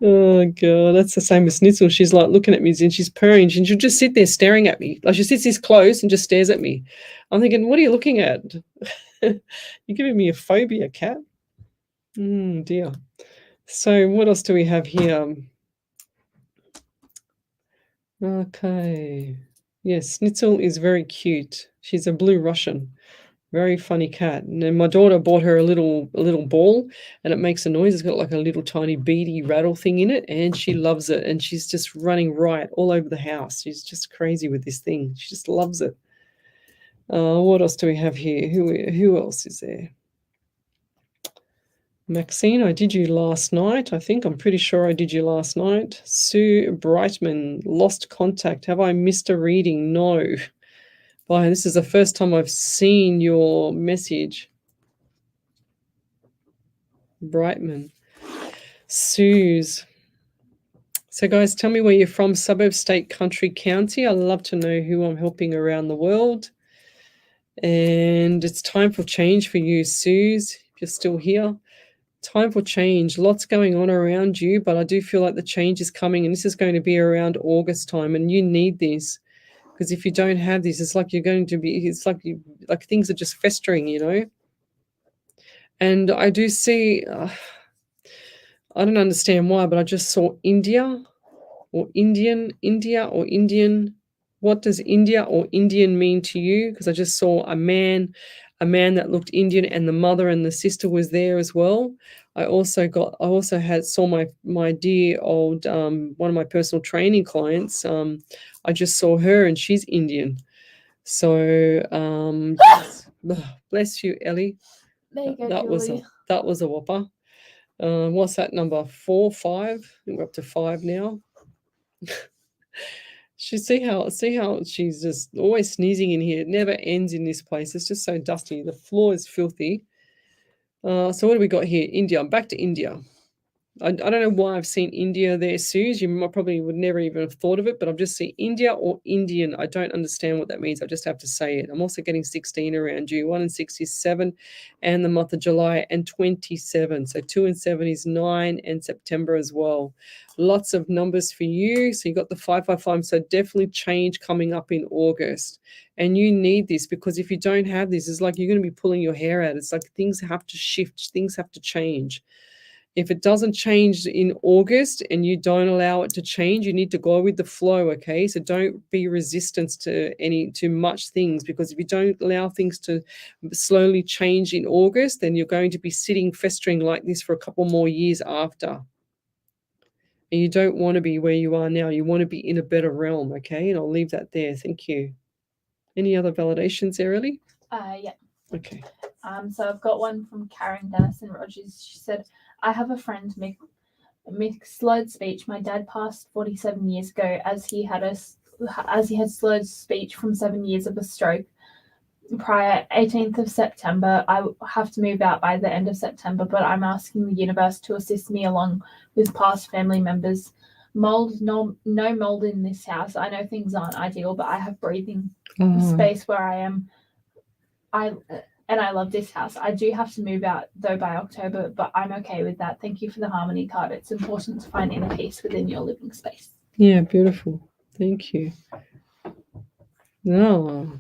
Oh god, that's the same as Schnitzel. She's like looking at me and she's purring and she'll just sit there staring at me. Like she sits this close and just stares at me. I'm thinking, what are you looking at? You're giving me a phobia, cat. Dear. So what else do we have here? Okay. Yes, Schnitzel is very cute. She's a blue Russian. Very funny cat. And then my daughter bought her a little ball, and it makes a noise. It's got like a little tiny beady rattle thing in it, and she loves it. And she's just running riot all over the house. She's just crazy with this thing. She just loves it. What else do we have here? Who else is there? Maxine, I did you last night. I'm pretty sure I did you last night. Sue Brightman, lost contact. Have I missed a reading? No. Boy, this is the first time I've seen your message. Brightman. Suze. So guys, tell me where you're from, suburb, state, country, county. I love to know who I'm helping around the world. And it's time for change for you, Suze, if you're still here. Time for change. Lots going on around you, but I do feel like the change is coming, and this is going to be around August time, and you need this. Because if you don't have this, it's like it's like things are just festering, you know. And I do see, I don't understand why, but I just saw India or Indian. What does India or Indian mean to you? Because I just saw a man that looked Indian, and the mother and the sister was there as well. I also saw my dear old one of my personal training clients. I just saw her, and she's Indian. So bless you, Ellie. There you go, That was a whopper. What's that number? 4, 5? I think we're up to 5 now. See how she's just always sneezing in here. It never ends in this place. It's just so dusty. The floor is filthy. So what do we got here? India. I'm back to India. I don't know why I've seen India there, Suze. You probably would never even have thought of it, but I've just seen India or Indian. I don't understand what that means. I just have to say it. I'm also getting 16 around you. 1 and 6 is 7, and the month of July, and 27. So 2 and 7 is 9, and September as well. Lots of numbers for you. So you got the 555. So definitely change coming up in August. And you need this, because if you don't have this, it's like you're going to be pulling your hair out. It's like things have to shift. Things have to change. If it doesn't change in August and you don't allow it to change, you need to go with the flow, okay? So don't be resistant to much things, because if you don't allow things to slowly change in August, then you're going to be sitting festering like this for a couple more years after. And you don't want to be where you are now. You want to be in a better realm, okay? And I'll leave that there. Thank you. Any other validations there, Ellie? Yeah. Okay. So I've got one from Karen Dennison Rogers. She said, I have a friend, slurred speech. My dad passed 47 years ago as he had slurred speech from 7 years of a stroke. Prior 18th of September, I have to move out by the end of September, but I'm asking the universe to assist me along with past family members. Mold, no mold in this house. I know things aren't ideal, but I have breathing space where I am. And I love this house. I do have to move out though by October, but I'm okay with that. Thank you for the harmony card. It's important to find inner peace within your living space. Yeah, beautiful. Thank you. No.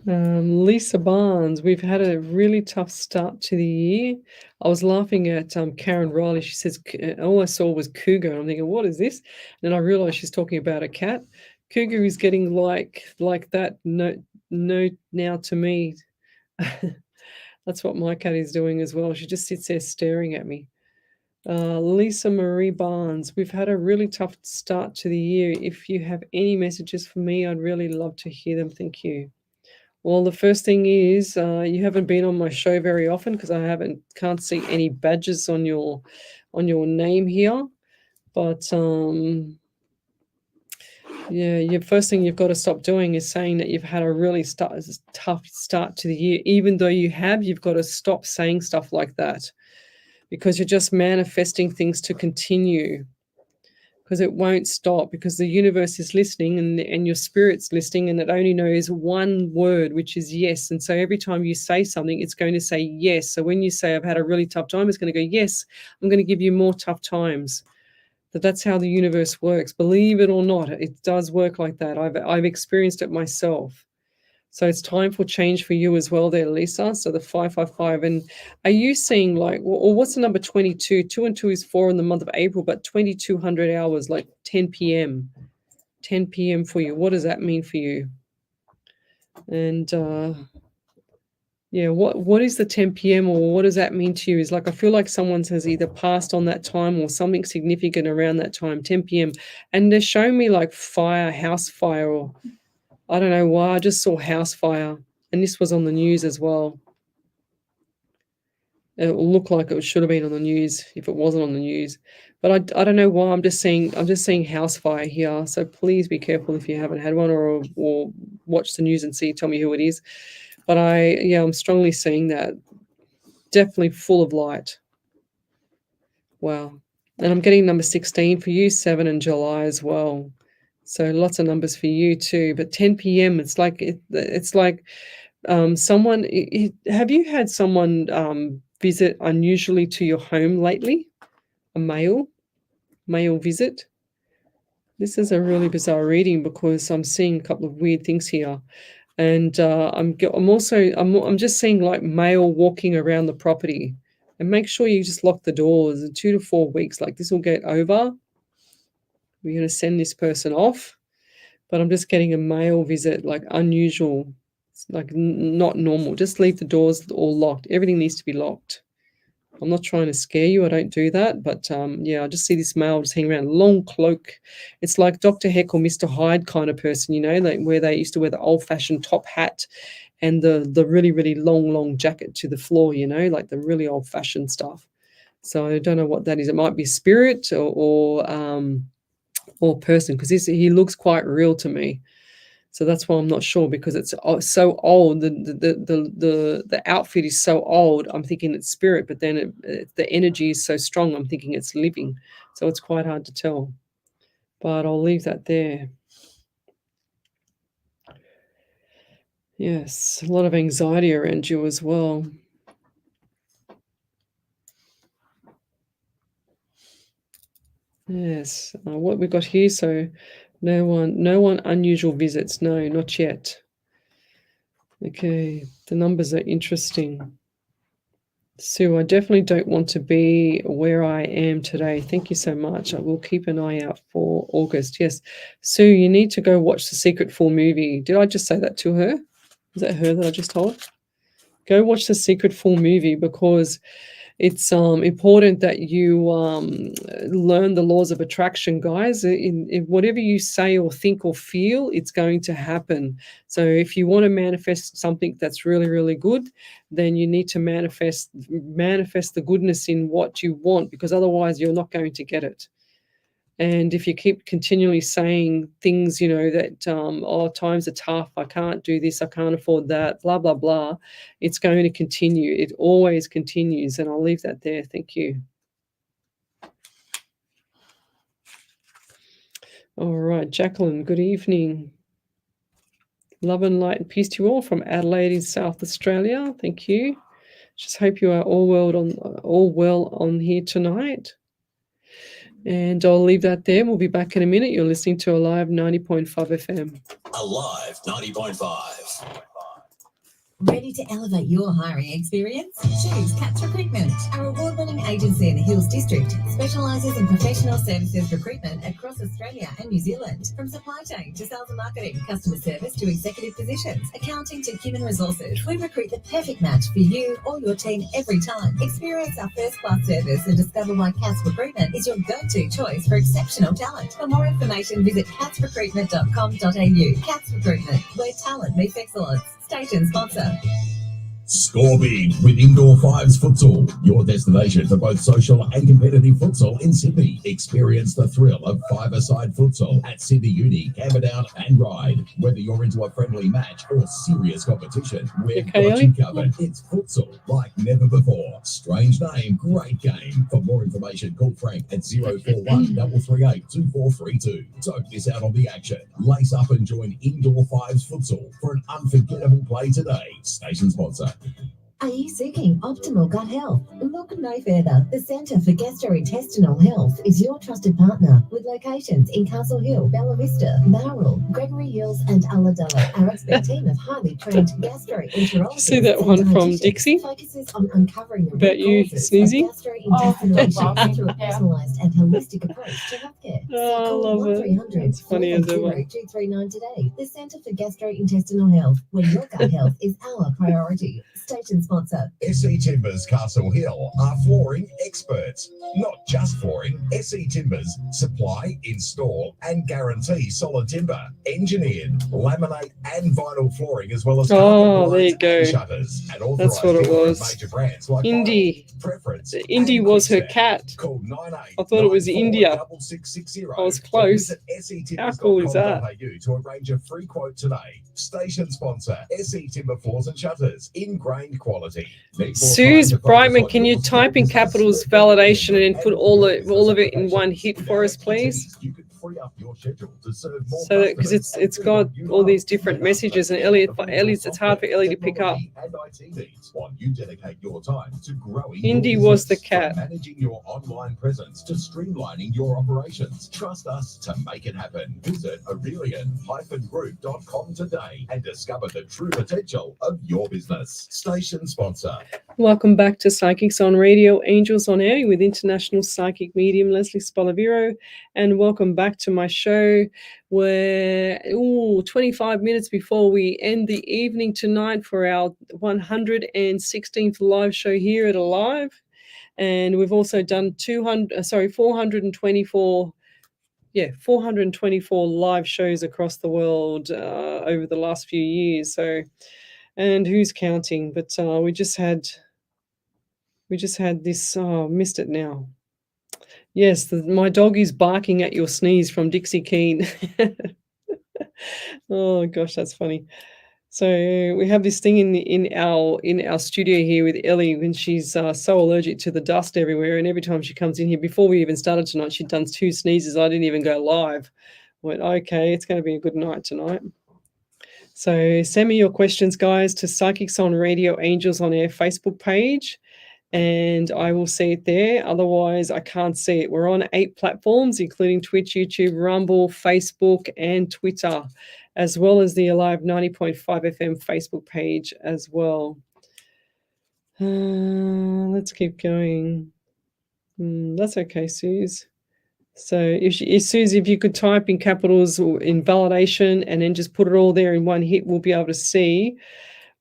Lisa Barnes, we've had a really tough start to the year. I was laughing at Karen Riley. She says, all I saw was cougar. I'm thinking, what is this? And then I realized she's talking about a cat. Cougar is getting like that. No, now to me. That's what my cat is doing as well. She just sits there staring at me. Lisa Marie Barnes, we've had a really tough start to the year. If you have any messages for me, I'd really love to hear them. Thank you. Well, the first thing is you haven't been on my show very often because I can't see any badges on your name here. But yeah, your first thing you've got to stop doing is saying that you've had a really tough start to the year. Even though you've got to stop saying stuff like that. Because you're just manifesting things to continue, because it won't stop, because the universe is listening and your spirit's listening, and it only knows one word, which is yes. And so every time you say something, it's going to say yes. So when you say I've had a really tough time, it's going to go, yes, I'm going to give you more tough times. That's how the universe works. Believe it or not, it does work like that. I've experienced it myself. So it's time for change for you as well there, Lisa. So the 555. And are you seeing or what's the number 22? 2 and 2 is 4 in the month of April, but 2200 hours, like 10 p.m. 10 p.m. for you. What does that mean for you? And yeah, what is the 10 p.m. or what does that mean to you? Is like I feel like someone has either passed on that time or something significant around that time, 10 p.m. And they're showing me like fire, house fire, or I don't know why. I just saw house fire, and this was on the news as well. It will look like it should have been on the news if it wasn't on the news, but I don't know why. I'm just seeing house fire here. So please be careful if you haven't had one, or watch the news and tell me who it is. But I'm strongly seeing that. Definitely full of light. Wow, and I'm getting number 16 for you, 7 in July as well. So lots of numbers for you too. But 10 p.m. It's like someone. Have you had someone visit unusually to your home lately? A male visit. This is a really bizarre reading because I'm seeing a couple of weird things here, and I'm just seeing like male walking around the property. And make sure you just lock the doors. In 2 to 4 weeks, like this will get over. We're going to send this person off, but I'm just getting a male visit, like unusual. It's like not normal. Just leave the doors all locked. Everything needs to be locked. I'm not trying to scare you. I don't do that. But I just see this male just hanging around, long cloak. It's like Dr. Heck or Mr. Hyde kind of person, like where they used to wear the old-fashioned top hat and the really, really long jacket to the floor, like the really old-fashioned stuff. So I don't know what that is. It might be spirit or person, because he looks quite real to me. So that's why I'm not sure, because it's so old. The outfit is so old. I'm thinking it's spirit, but then the energy is so strong. I'm thinking it's living. So it's quite hard to tell. But I'll leave that there. Yes, a lot of anxiety around you as well. Yes, what we got here, so no one unusual visits. No, not yet. Okay, the numbers are interesting. Sue, I definitely don't want to be where I am today. Thank you so much. I will keep an eye out for August. Yes, Sue, you need to go watch the Secret Full movie. Did I just say that to her? Is that her that I just told? Go watch the Secret Full movie, because it's important that you learn the laws of attraction, guys. In whatever you say or think or feel, it's going to happen. So if you want to manifest something that's really, really good, then you need to manifest the goodness in what you want, because otherwise you're not going to get it. And if you keep continually saying things, that, oh, times are tough, I can't do this, I can't afford that, blah, blah, blah, it's going to continue. It always continues. And I'll leave that there. Thank you. All right, Jacqueline, good evening. Love and light and peace to you all from Adelaide in South Australia. Thank you. Just hope you are all well on here tonight. And I'll leave that there. We'll be back in a minute. You're listening to Alive 90.5 FM. Alive 90.5. Ready to elevate your hiring experience? Choose Cats Recruitment. Our award-winning agency in the Hills District specialises in professional services recruitment across Australia and New Zealand. From supply chain to sales and marketing, customer service to executive positions, accounting to human resources, we recruit the perfect match for you or your team every time. Experience our first-class service and discover why Cats Recruitment is your go-to choice for exceptional talent. For more information, visit catsrecruitment.com.au. Cats Recruitment, where talent meets excellence. Station sponsor. Score big with Indoor Fives Futsal, your destination for both social and competitive futsal in Sydney. Experience the thrill of five-a-side futsal at Sydney Uni, Camperdown and Ryde. Whether you're into a friendly match or serious competition, we've got you covered. It's futsal like never before. Strange name, great game. For more information, call Frank at 041 338 2432. Don't miss out on the action. Lace up and join Indoor Fives Futsal for an unforgettable play today. Station sponsor. Are you seeking optimal gut health? Look no further. The Centre for Gastrointestinal Health is your trusted partner with locations in Castle Hill, Bella Vista, Bowral, Gregory Hills and Ulladulla. Our expert team of highly trained gastroenterologists See that one from Dixie? focuses on uncovering the About you sneezing? gastrointestinal issues through a personalised and holistic approach to healthcare. Oh, I Call love it. 1300 It's funny as ever. 239 today. The Centre for Gastrointestinal Health, where your gut health is our priority. Station sponsor. SE Timbers Castle Hill are flooring experts. Not just flooring, SE Timbers supply, install and guarantee solid timber, engineered, laminate and vinyl flooring, as well as Oh, there you carpet go. and shutters. And That's what it was. major brands like Indy. Preference. Indy and was her Quickstep. cat. Call I thought it was India. 6660. I was close. How cool is that? To arrange a free quote today. Station sponsor, SE Timber Floors and Shutters. Ingrained quality. Suze Brightman, can you type in capitals validation and put all of it in one hit for us, please? So that, because it's got all these different messages, and Ellie's it's hard for Ellie to pick up. Indy was the cat. Managing your online presence to streamlining your operations. Trust us to make it happen. Visit Aurelian-Group.com today and discover the true potential of your business. Station sponsor. Welcome back to Psychics on Radio, Angels on Air with international psychic medium Lesley Spaliviero, and welcome back to my show where 25 minutes before we end the evening tonight for our 116th live show here at Alive, and we've also done 424 live shows across the world over the last few years. So, and who's counting? But we just had this. Oh, missed it now. Yes, my dog is barking at your sneeze from Dixie Keene. Oh gosh, that's funny. So we have this thing in our studio here with Ellie when she's so allergic to the dust everywhere, and every time she comes in here, before we even started tonight, she'd done 2 sneezes. I didn't even go live. I went, okay, it's going to be a good night tonight. So send me your questions, guys, to Psychics on Radio Angels on Air Facebook page, and I will see it there. Otherwise, I can't see it. We're on 8 platforms, including Twitch, YouTube, Rumble, Facebook, and Twitter, as well as the Alive 90.5 FM Facebook page as well. Let's keep going. That's okay, Suze. So Suze, if you could type in capitals or in validation and then just put it all there in one hit, we'll be able to see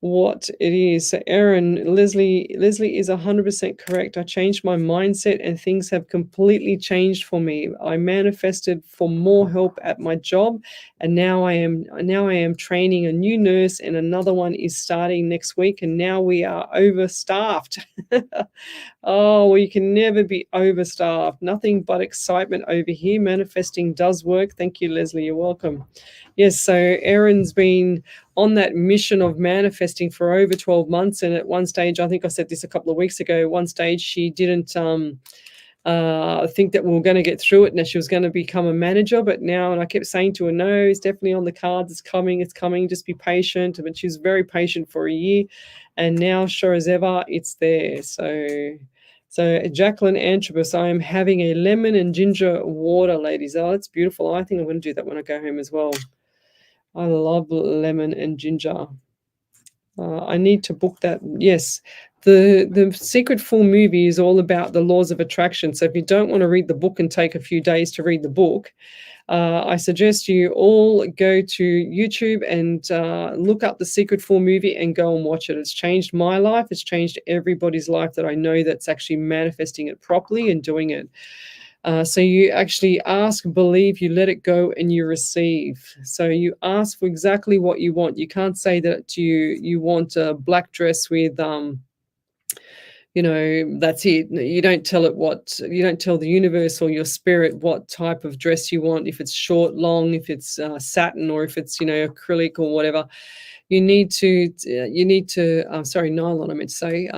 what it is. So Erin, Leslie is 100% correct. I changed my mindset and things have completely changed for me. I manifested for more help at my job, and now I am training a new nurse, and another one is starting next week, and now we are overstaffed. Oh, well, you can never be overstaffed. Nothing but excitement over here. Manifesting does work. Thank you, Leslie. You're welcome. Yes, so Erin's been on that mission of manifesting for over 12 months. And at one stage, I think I said this a couple of weeks ago, one stage she didn't think that we were going to get through it and that she was going to become a manager. But now, and I kept saying to her, no, it's definitely on the cards. It's coming. Just be patient. But she was very patient for a year. And now, sure as ever, it's there. So Jacqueline Antrobus, I am having a lemon and ginger water, ladies. Oh, that's beautiful. I think I'm going to do that when I go home as well. I love lemon and ginger. I need to book that. Yes, the Secret Full movie is all about the laws of attraction. So if you don't want to read the book and take a few days to read the book, I suggest you all go to YouTube and look up the Secret Full movie and go and watch it. It's changed my life. It's changed everybody's life that I know that's actually manifesting it properly and doing it. So you actually ask, believe, you let it go, and you receive. So you ask for exactly what you want. You can't say that you want a black dress with that's it. You don't tell the universe or your spirit what type of dress you want, if it's short, long, if it's satin, or if it's acrylic or whatever. You need to nylon, I meant to say.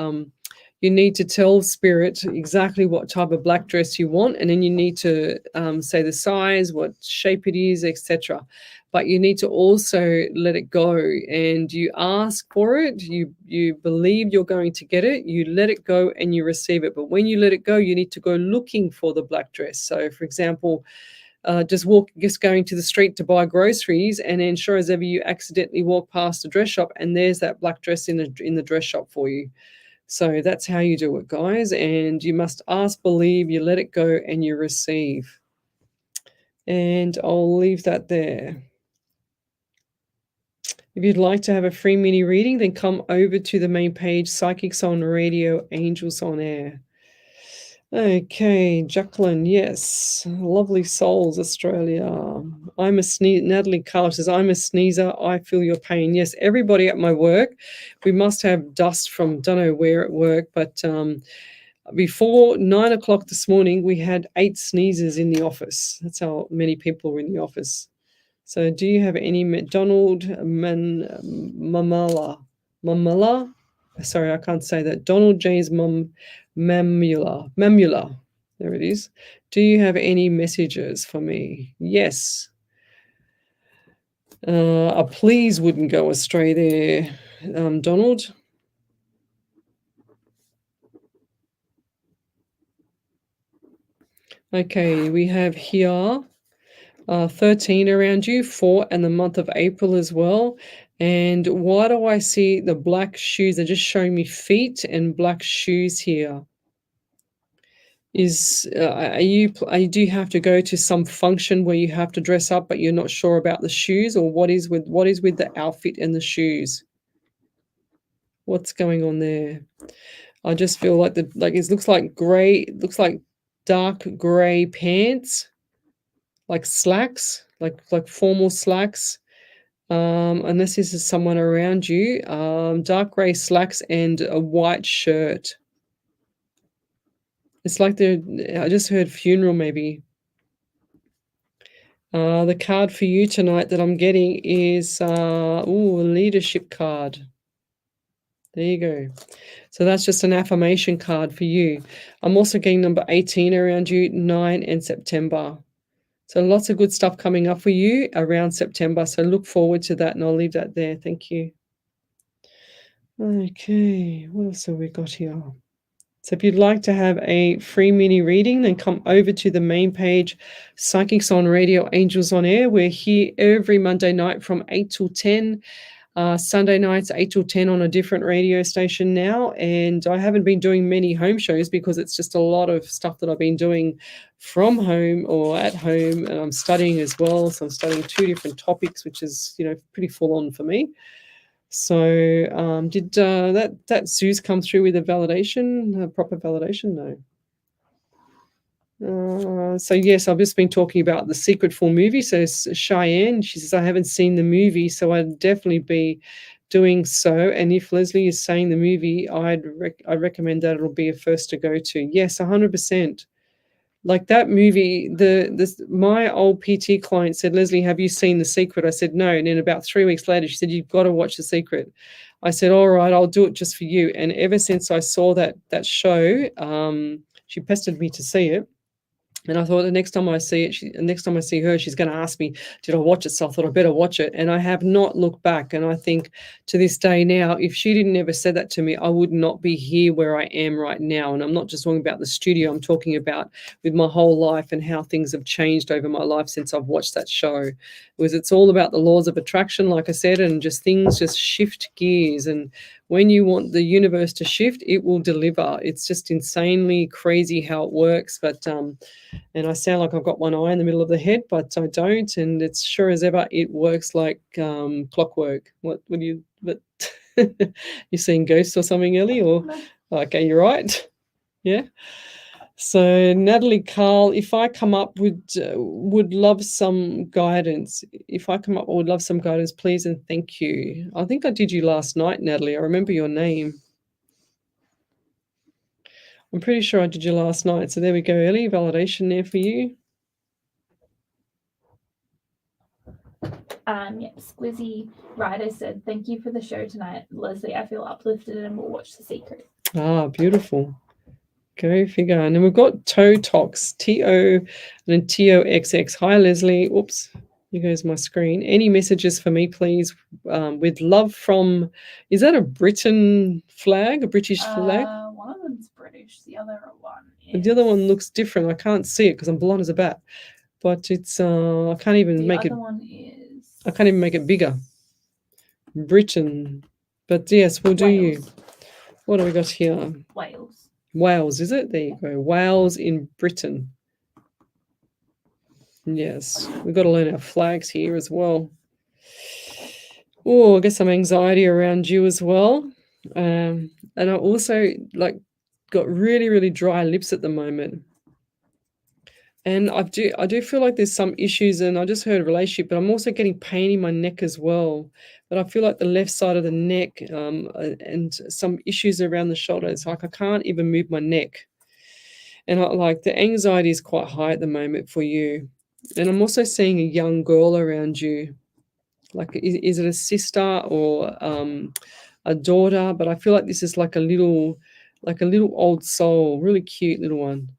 You need to tell spirit exactly what type of black dress you want, and then you need to say the size, what shape it is, etc. But you need to also let it go, and you ask for it. You believe you're going to get it. You let it go, and you receive it. But when you let it go, you need to go looking for the black dress. So, for example, just going to the street to buy groceries, and then sure as ever you accidentally walk past a dress shop, and there's that black dress in the dress shop for you. So that's how you do it, guys. And you must ask, believe, you let it go, and you receive. And I'll leave that there. If you'd like to have a free mini reading, then come over to the main page, Psychics on Radio, Angels on Air. Okay, Jacqueline, yes. Lovely souls, Australia. I'm a sneeze. Natalie Carl says, I'm a sneezer. I feel your pain. Yes, everybody at my work, we must have dust from don't know where at work, but before 9 o'clock this morning, we had 8 sneezes in the office. That's how many people were in the office. So do you have any Donald Mamala? Sorry, I can't say that. Donald James Mamula. There it is. Do you have any messages for me? Yes. A please wouldn't go astray there, Donald. Okay, we have here 13 around you, 4 and the month of April as well. And why do I see the black shoes? They're just showing me feet and black shoes here. Do you have to go to some function where you have to dress up, but you're not sure about the shoes, or what is with the outfit and the shoes? What's going on there? I just feel like it looks like gray. It looks like dark gray pants, like slacks, like formal slacks. Unless this is someone around you, dark gray slacks and a white shirt. It's like I just heard funeral maybe. The card for you tonight that I'm getting is a leadership card. There you go. So that's just an affirmation card for you. I'm also getting number 18 around you, 9 and September. So lots of good stuff coming up for you around September. So look forward to that, and I'll leave that there. Thank you. Okay, what else have we got here? So if you'd like to have a free mini reading, then come over to the main page, Psychics on Radio, Angels on Air. We're here every Monday night from 8 till 10. Sunday nights, 8 till 10 on a different radio station now. And I haven't been doing many home shows because it's just a lot of stuff that I've been doing from home or at home. And I'm studying as well. So I'm studying 2 different topics, which is, pretty full on for me. So did that Zeus come through with a validation, a proper validation? No. So yes, I've just been talking about the Secret full movie. So Cheyenne, she says, I haven't seen the movie, so I'd definitely be doing so. And if Lesley is saying the movie, I recommend that it'll be a first to go to. Yes, 100%. Like that movie, my old PT client said, Lesley, have you seen The Secret? I said, no. And then about 3 weeks later, she said, you've got to watch The Secret. I said, all right, I'll do it just for you. And ever since I saw that show, she pestered me to see it. And I thought the next time I see it, next time I see her, she's going to ask me, did I watch it? So I thought I better watch it. And I have not looked back. And I think to this day now, if she didn't ever say that to me, I would not be here where I am right now. And I'm not just talking about the studio. I'm talking about with my whole life and how things have changed over my life since I've watched that show. Because it's all about the laws of attraction, like I said, and just things just shift gears. And when you want the universe to shift, it will deliver. It's just insanely crazy how it works. But and I sound like I've got one eye in the middle of the head, but I don't. And it's sure as ever, it works like clockwork. What do you? But you're seeing ghosts or something, Ellie? Or okay, you're right. Yeah. So Natalie Carl, if I come up would love some guidance. If I come up, I would love some guidance, please and thank you. I think I did you last night, Natalie. I remember your name. I'm pretty sure I did you last night. So there we go, Ellie. Validation there for you. Yep, Squizzy Ryder said, thank you for the show tonight, Lesley. I feel uplifted and will watch The Secret. Ah, beautiful. Go figure. And then we've got Toe Tox, T-O and then T-O-X-X. Hi, Lesley. Oops, here goes my screen. Any messages for me, please? With love from, is that a Britain flag, a British flag? One of them's British. The other one is... The other one looks different. I can't see it because I'm blind as a bat. But it's, I can't even make it. The other one is... I can't even make it bigger. Britain. But yes, we'll do Wales. you. What do we got here? Wales. Wales, is it? There you go. Wales in Britain. Yes, we've got to learn our flags here as well. Oh, I guess some anxiety around you as well. And I also got really, really dry lips at the moment. And I do feel like there's some issues, and I just heard a relationship, but I'm also getting pain in my neck as well. But I feel like the left side of the neck and some issues around the shoulders. Like I can't even move my neck. And the anxiety is quite high at the moment for you. And I'm also seeing a young girl around you. Like, is it a sister or a daughter? But I feel like this is like a little old soul, really cute little one.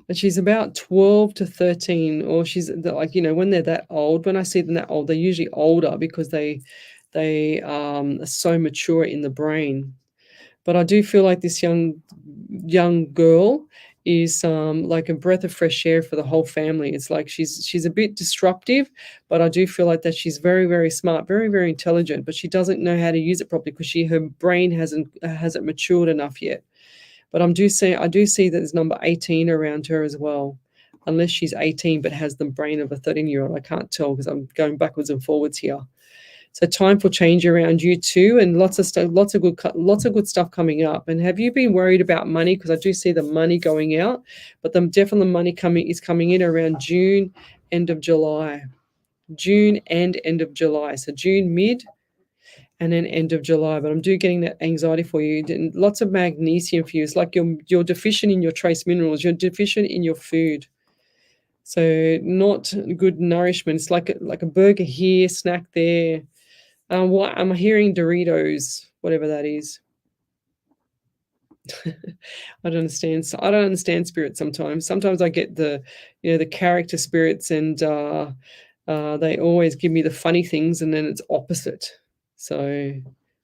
And she's about 12 to 13, or she's like, when they're that old, when I see them that old, they're usually older because they are so mature in the brain. But I do feel like this young girl is like a breath of fresh air for the whole family. It's like she's a bit disruptive, but I do feel like that she's very, very smart, very, very intelligent, but she doesn't know how to use it properly because her brain hasn't matured enough yet. But I do see that there's number 18 around her as well, unless she's 18 but has the brain of a 13-year-old. I can't tell because I'm going backwards and forwards here. So time for change around you too, and lots of good stuff coming up. And have you been worried about money? Because I do see the money going out, but definitely the money is coming in around June, end of July. June and end of July. So June mid and then end of July. But I'm getting that anxiety for you. And lots of magnesium for you. It's like you're deficient in your trace minerals. You're deficient in your food. So not good nourishment. It's like a burger here, snack there. What I'm hearing Doritos, whatever that is. I don't understand. So I don't understand spirits sometimes. Sometimes I get the character spirits, and they always give me the funny things, and then it's opposite. So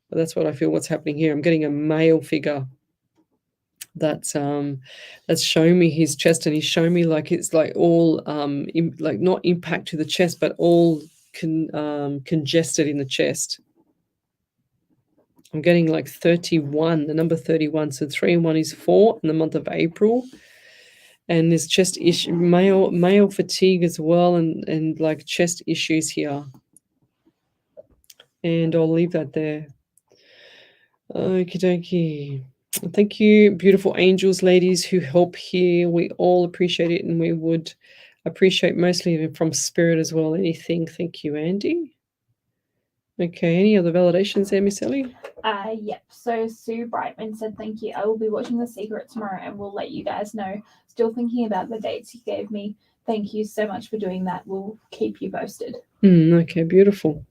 that's what I feel. What's happening here? I'm getting a male figure that's showing me his chest, and he's showing me like it's like all like not impact to the chest, but all congested in the chest. I'm getting like 31, the number 31. So 3 and 1 is 4 in the month of April. And there's chest issue, male fatigue as well, and like chest issues here. And I'll leave that there. Okie dokie. Thank you, beautiful angels, ladies who help here. We all appreciate it, and we would appreciate mostly from spirit as well. Anything. Thank you, Andy. Okay, any other validations there, Miss Ellie? Yep. So Sue Brightman said, thank you. I will be watching The Secret tomorrow and will let you guys know. Still thinking about the dates you gave me. Thank you so much for doing that. We'll keep you posted. Okay, beautiful.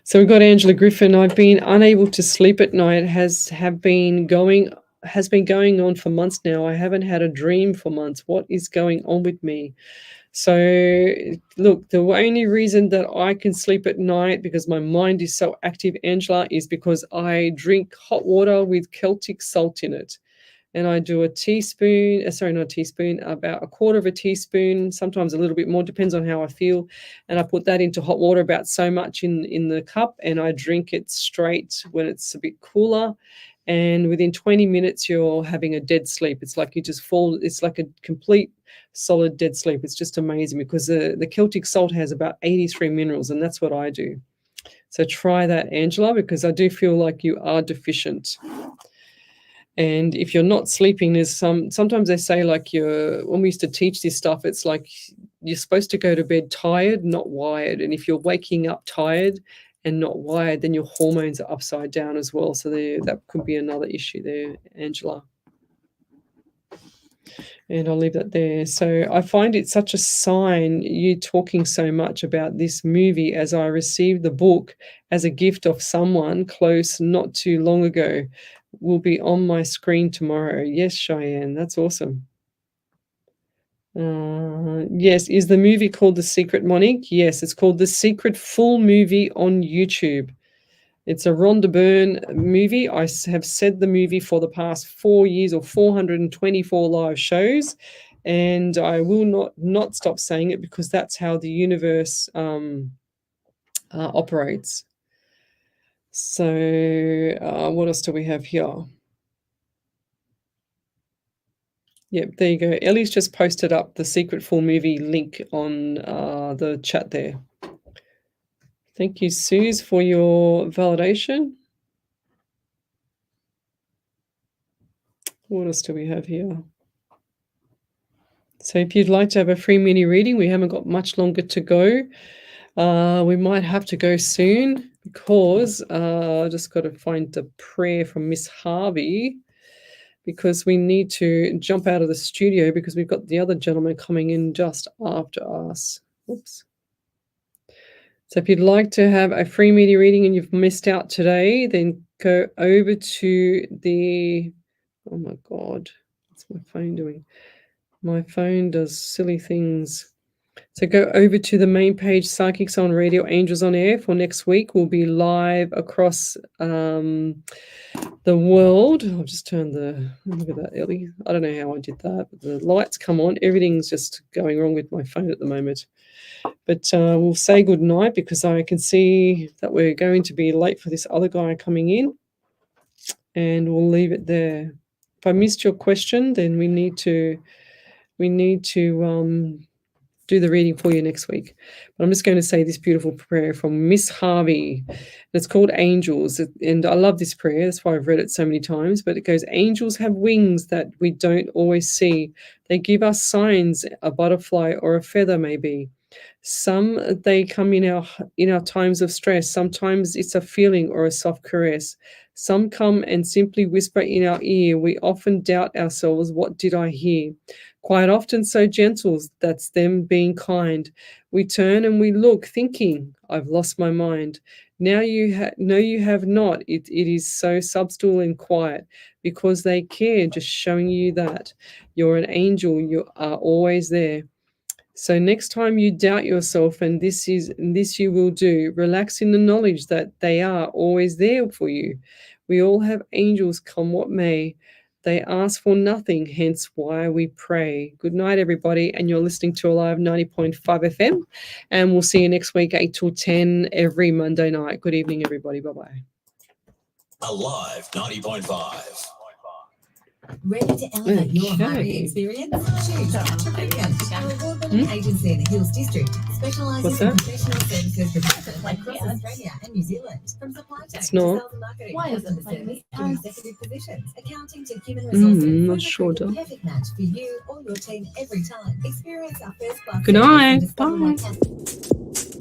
So we've got Angela Griffin. I've been unable to sleep at night. Has been going on for months now. I haven't had a dream for months. What is going on with me? So look, the only reason that I can sleep at night because my mind is so active, Angela, is because I drink hot water with Celtic salt in it. And I do about a quarter of a teaspoon, sometimes a little bit more, depends on how I feel. And I put that into hot water, about so much in the cup, and I drink it straight when it's a bit cooler. And within 20 minutes, you're having a dead sleep. It's like you just fall, it's like a complete solid dead sleep. It's just amazing because the Celtic salt has about 83 minerals, and that's what I do. So try that, Angela, because I do feel like you are deficient. And if you're not sleeping, there's sometimes they say like when we used to teach this stuff, it's like you're supposed to go to bed tired, not wired. And if you're waking up tired and not wired, then your hormones are upside down as well. So that could be another issue there, Angela. And I'll leave that there. So I find it such a sign, you talking so much about this movie, as I received the book as a gift of someone close not too long ago. Will be on my screen tomorrow. Yes, Cheyenne, that's awesome. Yes, is the movie called The Secret, Monique? Yes, it's called The Secret, full movie on YouTube. It's a Rhonda Byrne movie. I have said the movie for the past 4 years, or 424 live shows, and I will not stop saying it because that's how the universe operates. So what else do we have here? Yep, there you go. Ellie's just posted up the Secret full movie link on the chat there. Thank you, Suze, for your validation. What else do we have here? So if you'd like to have a free mini reading, we haven't got much longer to go. We might have to go soon because I just got to find the prayer from Miss Harvey, because we need to jump out of the studio because we've got the other gentleman coming in just after us. Oops. So if you'd like to have a free media reading and you've missed out today, then go over to the, oh my God, what's my phone doing? My phone does silly things. So go over to the main page, Psychics on Radio, Angels on Air for next week. We'll be live across the world. I'll just turn look at that, Ellie. I don't know how I did that, but the lights come on. Everything's just going wrong with my phone at the moment. But we'll say good night because I can see that we're going to be late for this other guy coming in, and we'll leave it there. If I missed your question, then we need to do the reading for you next week. But I'm just going to say this beautiful prayer from Miss Harvey. It's called Angels, and I love this prayer. That's why I've read it so many times. But it goes, angels have wings that we don't always see. They give us signs, a butterfly or a feather maybe. Some they come in our times of stress. Sometimes it's a feeling or a soft caress. Some come and simply whisper in our ear. We often doubt ourselves. What did I hear? Quite often so gentle, that's them being kind. We turn and we look, thinking, I've lost my mind. Now you have not. It is so subtle and quiet because they care, just showing you that you're an angel. You are always there. So next time you doubt yourself, and this you will do, relax in the knowledge that they are always there for you. We all have angels, come what may. They ask for nothing, hence why we pray. Good night, everybody, and you're listening to Alive 90.5 FM, and we'll see you next week, 8 till 10, every Monday night. Good evening, everybody. Bye-bye. Alive 90.5. Ready to elevate your Okay. hiring experience? Choose Capture Premium, our award-winning agency in the Hills District, specialising What's in that? professional services recruitment Like across ads. Australia and New Zealand. From supply chain It's to not. sales and marketing, Why is customer it like service to ads? executive positions, accounting to human resources. not we sure, recruit a though. perfect match for you or your team every time. Experience our first class Good service and night. discover why Bye. Cap-